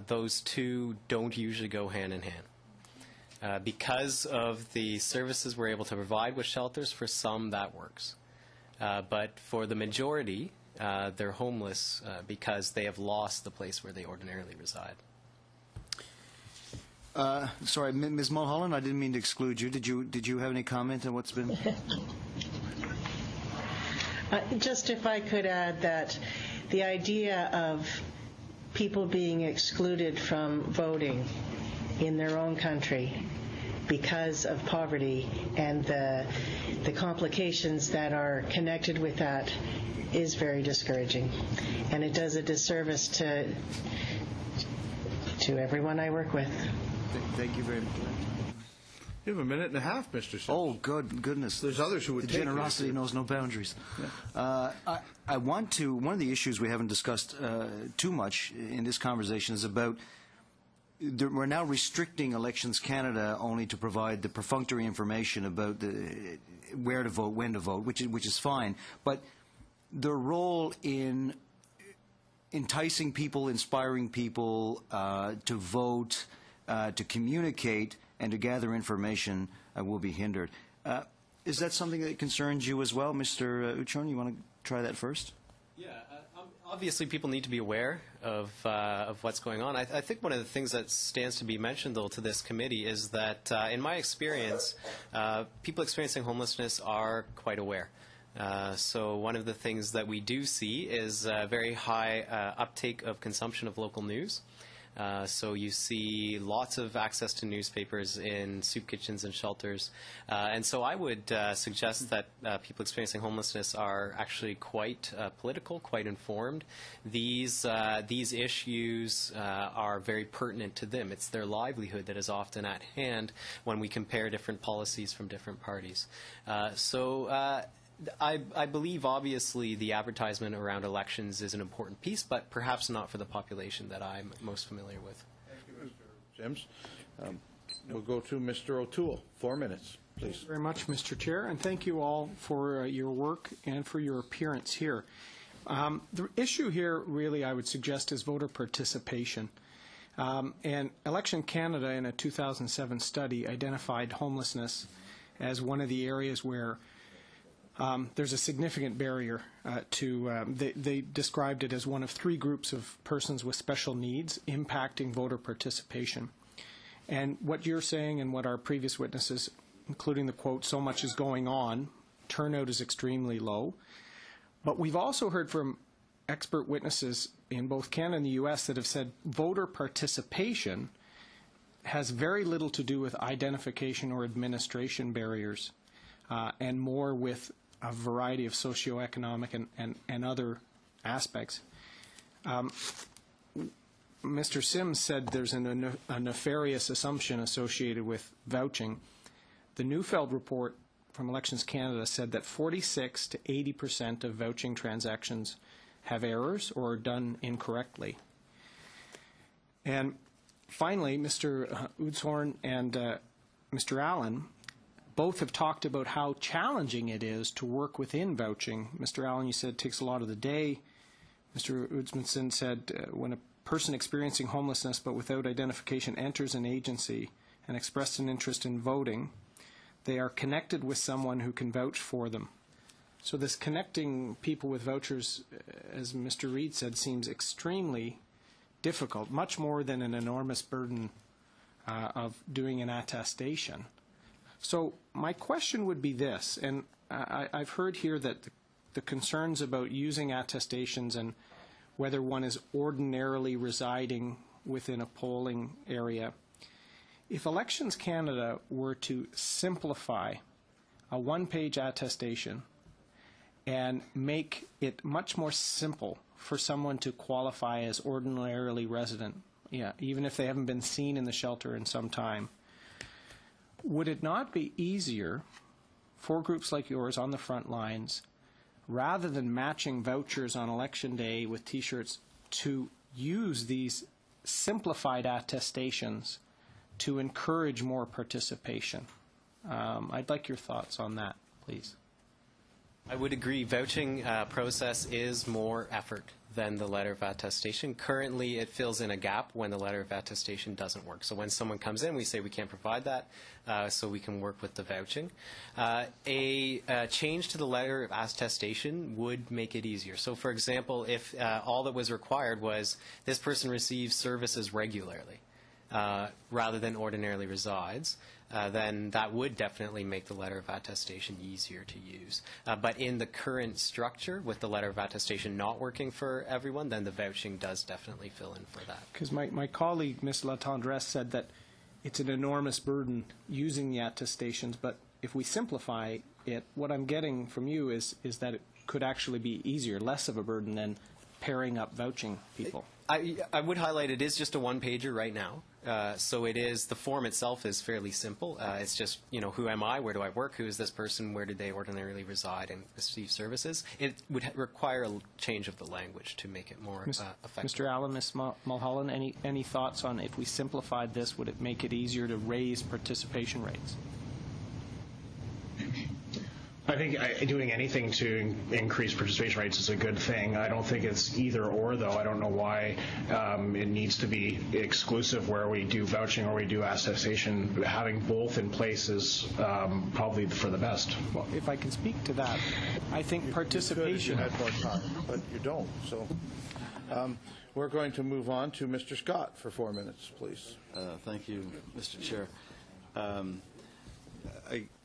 those two don't usually go hand in hand. Because of the services we're able to provide with shelters, for some that works. But for the majority, they're homeless because they have lost the place where they ordinarily reside. Sorry, Ms. Mulholland, I didn't mean to exclude you. Did you have any comment on what's been? Just if I could add that the idea of people being excluded from voting in their own country because of poverty and the complications that are connected with that is very discouraging, and it does a disservice to everyone I work with. Thank you very much. You have a minute and a half, Mr. Sims. Oh, goodness. There's others who would take generosity knows no boundaries. Yeah. I want to, one of the issues we haven't discussed too much in this conversation is about, we're now restricting Elections Canada only to provide the perfunctory information about where to vote, when to vote, which is fine. But the role in enticing people, inspiring people to vote, to communicate, and to gather information will be hindered. Is that something that concerns you as well, Mr. Uchorn? You want to try that first? Yeah, Obviously, people need to be aware of what's going on. I think one of the things that stands to be mentioned, though, to this committee is that, in my experience, people experiencing homelessness are quite aware. So one of the things that we do see is very high uptake of consumption of local news. So you see lots of access to newspapers in soup kitchens and shelters. And so I would suggest that people experiencing homelessness are actually quite political, quite informed. These issues are very pertinent to them. It's their livelihood that is often at hand when we compare different policies from different parties. I believe, obviously, the advertisement around elections is an important piece, but perhaps not for the population that I'm most familiar with. Thank you, Mr. Sims. We'll go to Mr. O'Toole. 4 minutes, please. Thank you very much, Mr. Chair, and thank you all for your work and for your appearance here. The issue here, really, I would suggest, is voter participation. And Election Canada, in a 2007 study, identified homelessness as one of the areas where there's a significant barrier they described it as one of 3 groups of persons with special needs impacting voter participation. And what you're saying and what our previous witnesses, including the quote, "so much is going on," turnout is extremely low. But we've also heard from expert witnesses in both Canada and the U.S. that have said voter participation has very little to do with identification or administration barriers and more with a variety of socioeconomic and other aspects. Mr. Sims said there's a nefarious assumption associated with vouching. The Neufeld report from Elections Canada said that 46 to 80% of vouching transactions have errors or are done incorrectly. And finally, Mr. Udshorn and Mr. Allen both have talked about how challenging it is to work within vouching. Mr. Allen, you said it takes a lot of the day. Mr. Udsmanson said when a person experiencing homelessness but without identification enters an agency and expressed an interest in voting, they are connected with someone who can vouch for them. So this connecting people with vouchers, as Mr. Reid said, seems extremely difficult, much more than an enormous burden of doing an attestation. So my question would be this, and I've heard here that the concerns about using attestations and whether one is ordinarily residing within a polling area. If Elections Canada were to simplify a one-page attestation and make it much more simple for someone to qualify as ordinarily resident, even if they haven't been seen in the shelter in some time, would it not be easier for groups like yours on the front lines, rather than matching vouchers on election day with T-shirts, to use these simplified attestations to encourage more participation? I'd like your thoughts on that, please. I would agree. Vouching process is more effort than the letter of attestation. Currently, it fills in a gap when the letter of attestation doesn't work. So when someone comes in, we say we can't provide that, so we can work with the vouching. A change to the letter of attestation would make it easier. So, for example, if all that was required was this person receives services regularly, rather than ordinarily resides, then that would definitely make the letter of attestation easier to use. But in the current structure, with the letter of attestation not working for everyone, then the vouching does definitely fill in for that. Because my colleague, Ms. Latendresse, said that it's an enormous burden using the attestations, but if we simplify it, what I'm getting from you is that it could actually be easier, less of a burden than pairing up vouching people. I would highlight it is just a one-pager right now. So it is, the form itself is fairly simple. It's just, who am I, where do I work, who is this person, where do they ordinarily reside and receive services. It would require a change of the language to make it more effective. Mr. Allen, Ms. Mulholland, any thoughts on if we simplified this, would it make it easier to raise participation rates? I think doing anything to increase participation rates is a good thing. I don't think it's either or, though. I don't know why it needs to be exclusive where we do vouching or we do attestation. Having both in place is probably for the best. Well, if I can speak to that, I think participation. You could if you had more time, but you don't. So we're going to move on to Mr. Scott for 4 minutes, please. Thank you, Mr. Chair.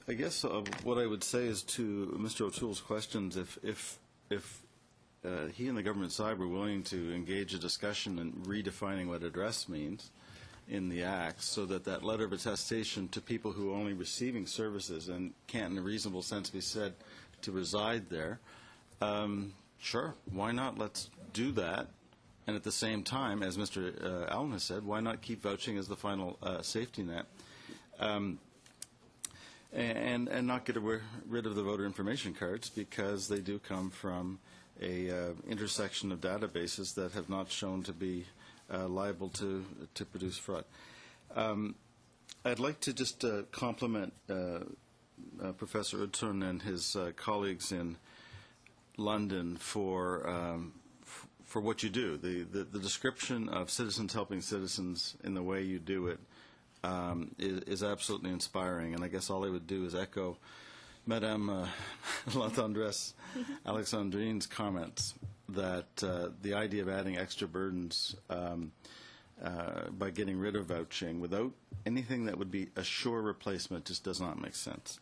I guess what I would say is to Mr. O'Toole's questions, if he and the government side were willing to engage a discussion in redefining what address means in the Act, so that that letter of attestation to people who are only receiving services and can't in a reasonable sense be said to reside there, sure, why not? Let's do that. And at the same time, as Mr. Allen has said, why not keep vouching as the final safety net? And not get rid of the voter information cards, because they do come from a intersection of databases that have not shown to be liable to produce fraud. I'd like to just compliment Professor Udson and his colleagues in London for what you do. The description of citizens helping citizens in the way you do it is absolutely inspiring, and I guess all I would do is echo Madame La Tendresse Alexandrine's comments that the idea of adding extra burdens by getting rid of vouching without anything that would be a sure replacement just does not make sense.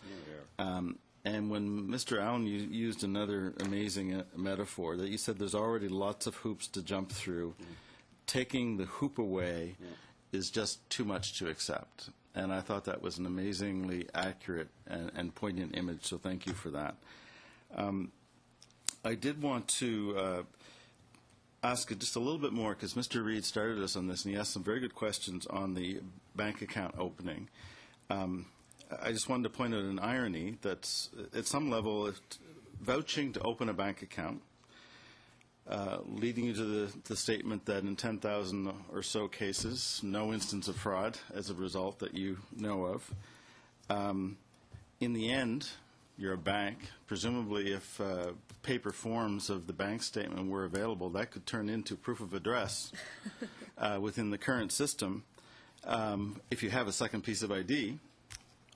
And when Mr. Allen used another amazing metaphor, that you said there's already lots of hoops to jump through, taking the hoop away is just too much to accept. And I thought that was an amazingly accurate and poignant image, so thank you for that. I did want to ask just a little bit more, because Mr. Reid started us on this, and he asked some very good questions on the bank account opening. I just wanted to point out an irony that's, at some level, vouching to open a bank account, leading you to the statement that in 10,000 or so cases, no instance of fraud as a result that you know of. In the end, you're a bank. Presumably, if paper forms of the bank statement were available, that could turn into proof of address within the current system. If you have a second piece of ID,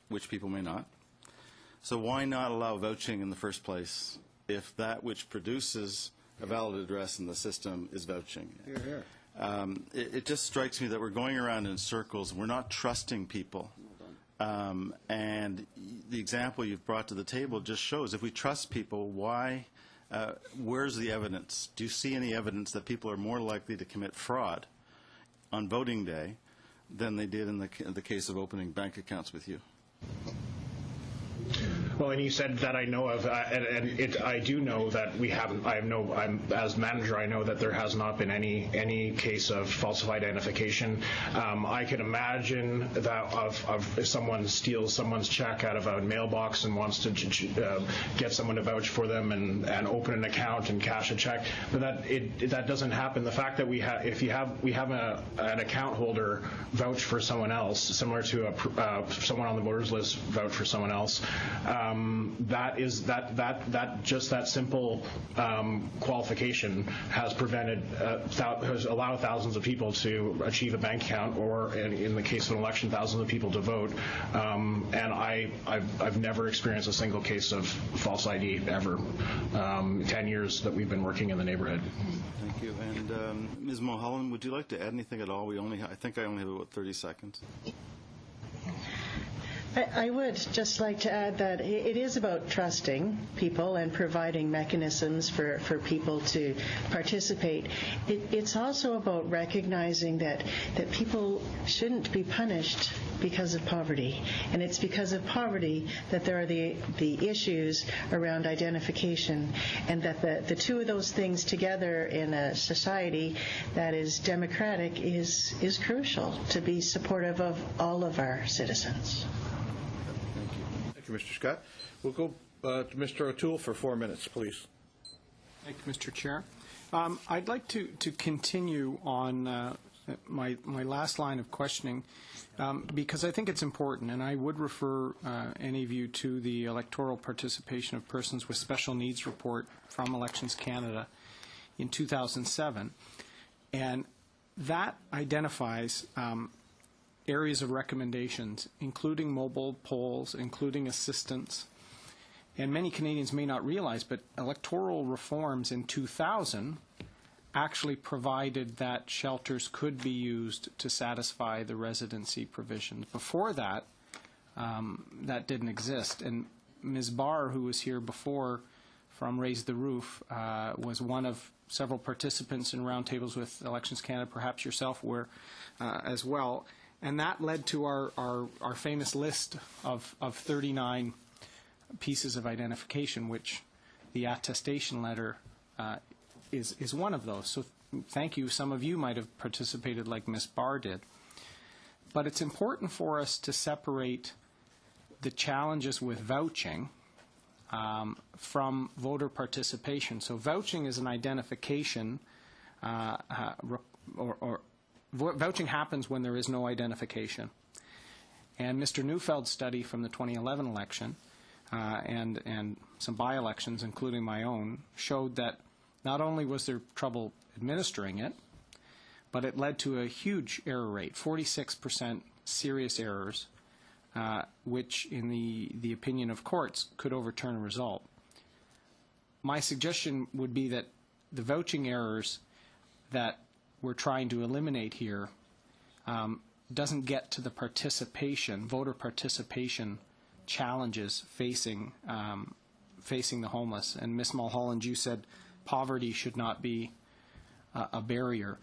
which people may not. So why not allow vouching in the first place if that which produces a valid address in the system is vouching? It just strikes me that we're going around in circles. We're not trusting people. And the example you've brought to the table just shows if we trust people, why? Where's the evidence? Do you see any evidence that people are more likely to commit fraud on voting day than they did in the case of opening bank accounts with you? Well, and you said that I know of, I do know that we haven't. As manager, I know that there has not been any case of falsified identification. I can imagine that if someone steals someone's check out of a mailbox and wants to get someone to vouch for them and open an account and cash a check, but that doesn't happen. The fact that we have an account holder vouch for someone else, similar to someone on the voters list vouch for someone else. That simple qualification has has allowed thousands of people to achieve a bank account, or in the case of an election, thousands of people to vote. And I've never experienced a single case of false ID ever. 10 years that we've been working in the neighborhood. Thank you. And Ms. Mulholland, would you like to add anything at all? I think I only have about 30 seconds. I would just like to add that it is about trusting people and providing mechanisms for people to participate. It's also about recognizing that people shouldn't be punished because of poverty. And it's because of poverty that there are the issues around identification, and that the two of those things together in a society that is democratic is crucial to be supportive of all of our citizens. Thank you, Mr. Scott. We'll go to Mr. O'Toole for 4 minutes, please. Thank you, Mr. Chair. I'd like to continue on my last line of questioning, because I think it's important, and I would refer any of you to the electoral participation of persons with special needs report from Elections Canada in 2007, and that identifies areas of recommendations, including mobile polls, including assistance. And many Canadians may not realize, but electoral reforms in 2000 actually provided that shelters could be used to satisfy the residency provisions. Before that, that didn't exist. And Ms. Barr, who was here before from Raise the Roof, was one of several participants in roundtables with Elections Canada, perhaps yourself were as well. And that led to our famous list of 39 pieces of identification, which the attestation letter is one of those. So thank you. Some of you might have participated like Ms. Barr did. But it's important for us to separate the challenges with vouching from voter participation. So vouching is an identification, vouching happens when there is no identification. And Mr. Neufeld's study from the 2011 election and some by-elections, including my own, showed that not only was there trouble administering it, but it led to a huge error rate, 46% serious errors, which, in the opinion of courts, could overturn a result. My suggestion would be that the vouching errors that we're trying to eliminate here doesn't get to the participation, voter participation challenges facing the homeless. And Ms. Mulholland, you said poverty should not be a barrier.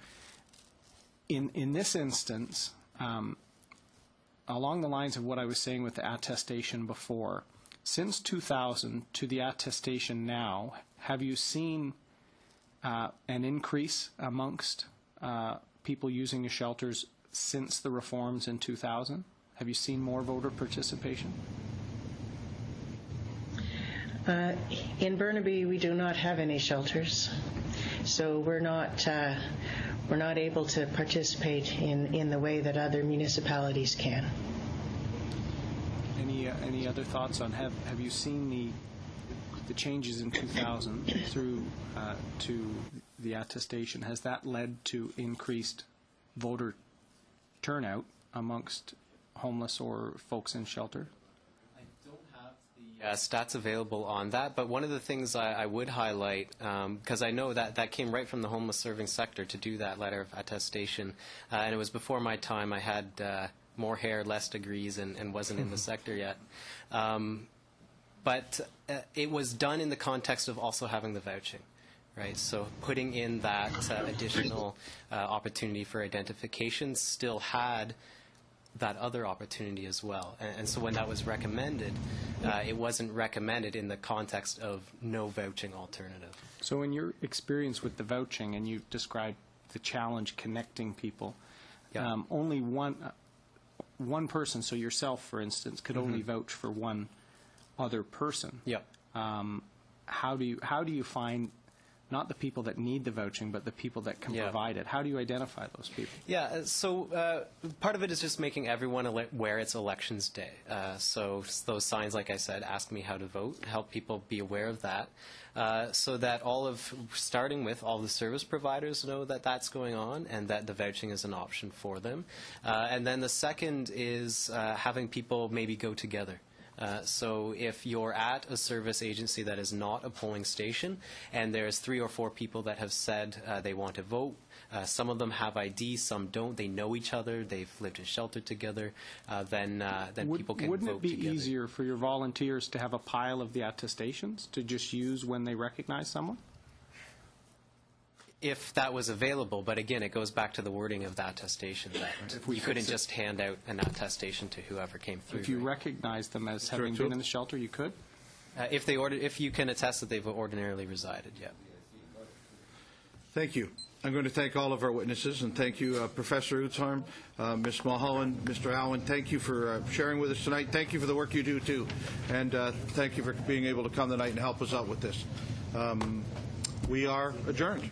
In this instance, along the lines of what I was saying with the attestation before, since 2000 to the attestation now, have you seen an increase amongst people using the shelters since the reforms in 2000? Have you seen more voter participation? In Burnaby, we do not have any shelters, so we're not able to participate in the way that other municipalities can. Any other thoughts on have you seen the changes in 2000 through to the attestation? Has that led to increased voter turnout amongst homeless or folks in shelter? Stats available on that, but one of the things I would highlight, because I know that came right from the homeless serving sector to do that letter of attestation, and it was before my time. I had more hair, less degrees, and wasn't in the sector yet. But it was done in the context of also having the vouching, right? So putting in that additional opportunity for identification still had that other opportunity as well. And so when that was recommended, it wasn't recommended in the context of no vouching alternative. So in your experience with the vouching, and you described the challenge connecting people, only one person, so yourself, for instance, could only vouch for one other person. How do you find not the people that need the vouching, but the people that can provide it? How do you identify those people? So part of it is just making everyone aware it's Elections Day. So those signs, like I said, ask me how to vote, help people be aware of that, so that starting with all the service providers know that that's going on and that the vouching is an option for them. And then the second is having people maybe go together. So if you're at a service agency that is not a polling station and there's 3 or 4 people that have said they want to vote, some of them have ID, some don't, they know each other, they've lived in shelter together, then people can vote together. Wouldn't it be easier for your volunteers to have a pile of the attestations to just use when they recognize someone? If that was available, but again, it goes back to the wording of the attestation that you couldn't just hand out an attestation to whoever came through. If you recognize them as having been in the shelter, you could? If you can attest that they've ordinarily resided, yeah. Thank you. I'm going to thank all of our witnesses, and thank you, Professor Utzharm, Ms. Mulholland, Mr. Allen. Thank you for sharing with us tonight. Thank you for the work you do, too. And thank you for being able to come tonight and help us out with this. We are adjourned.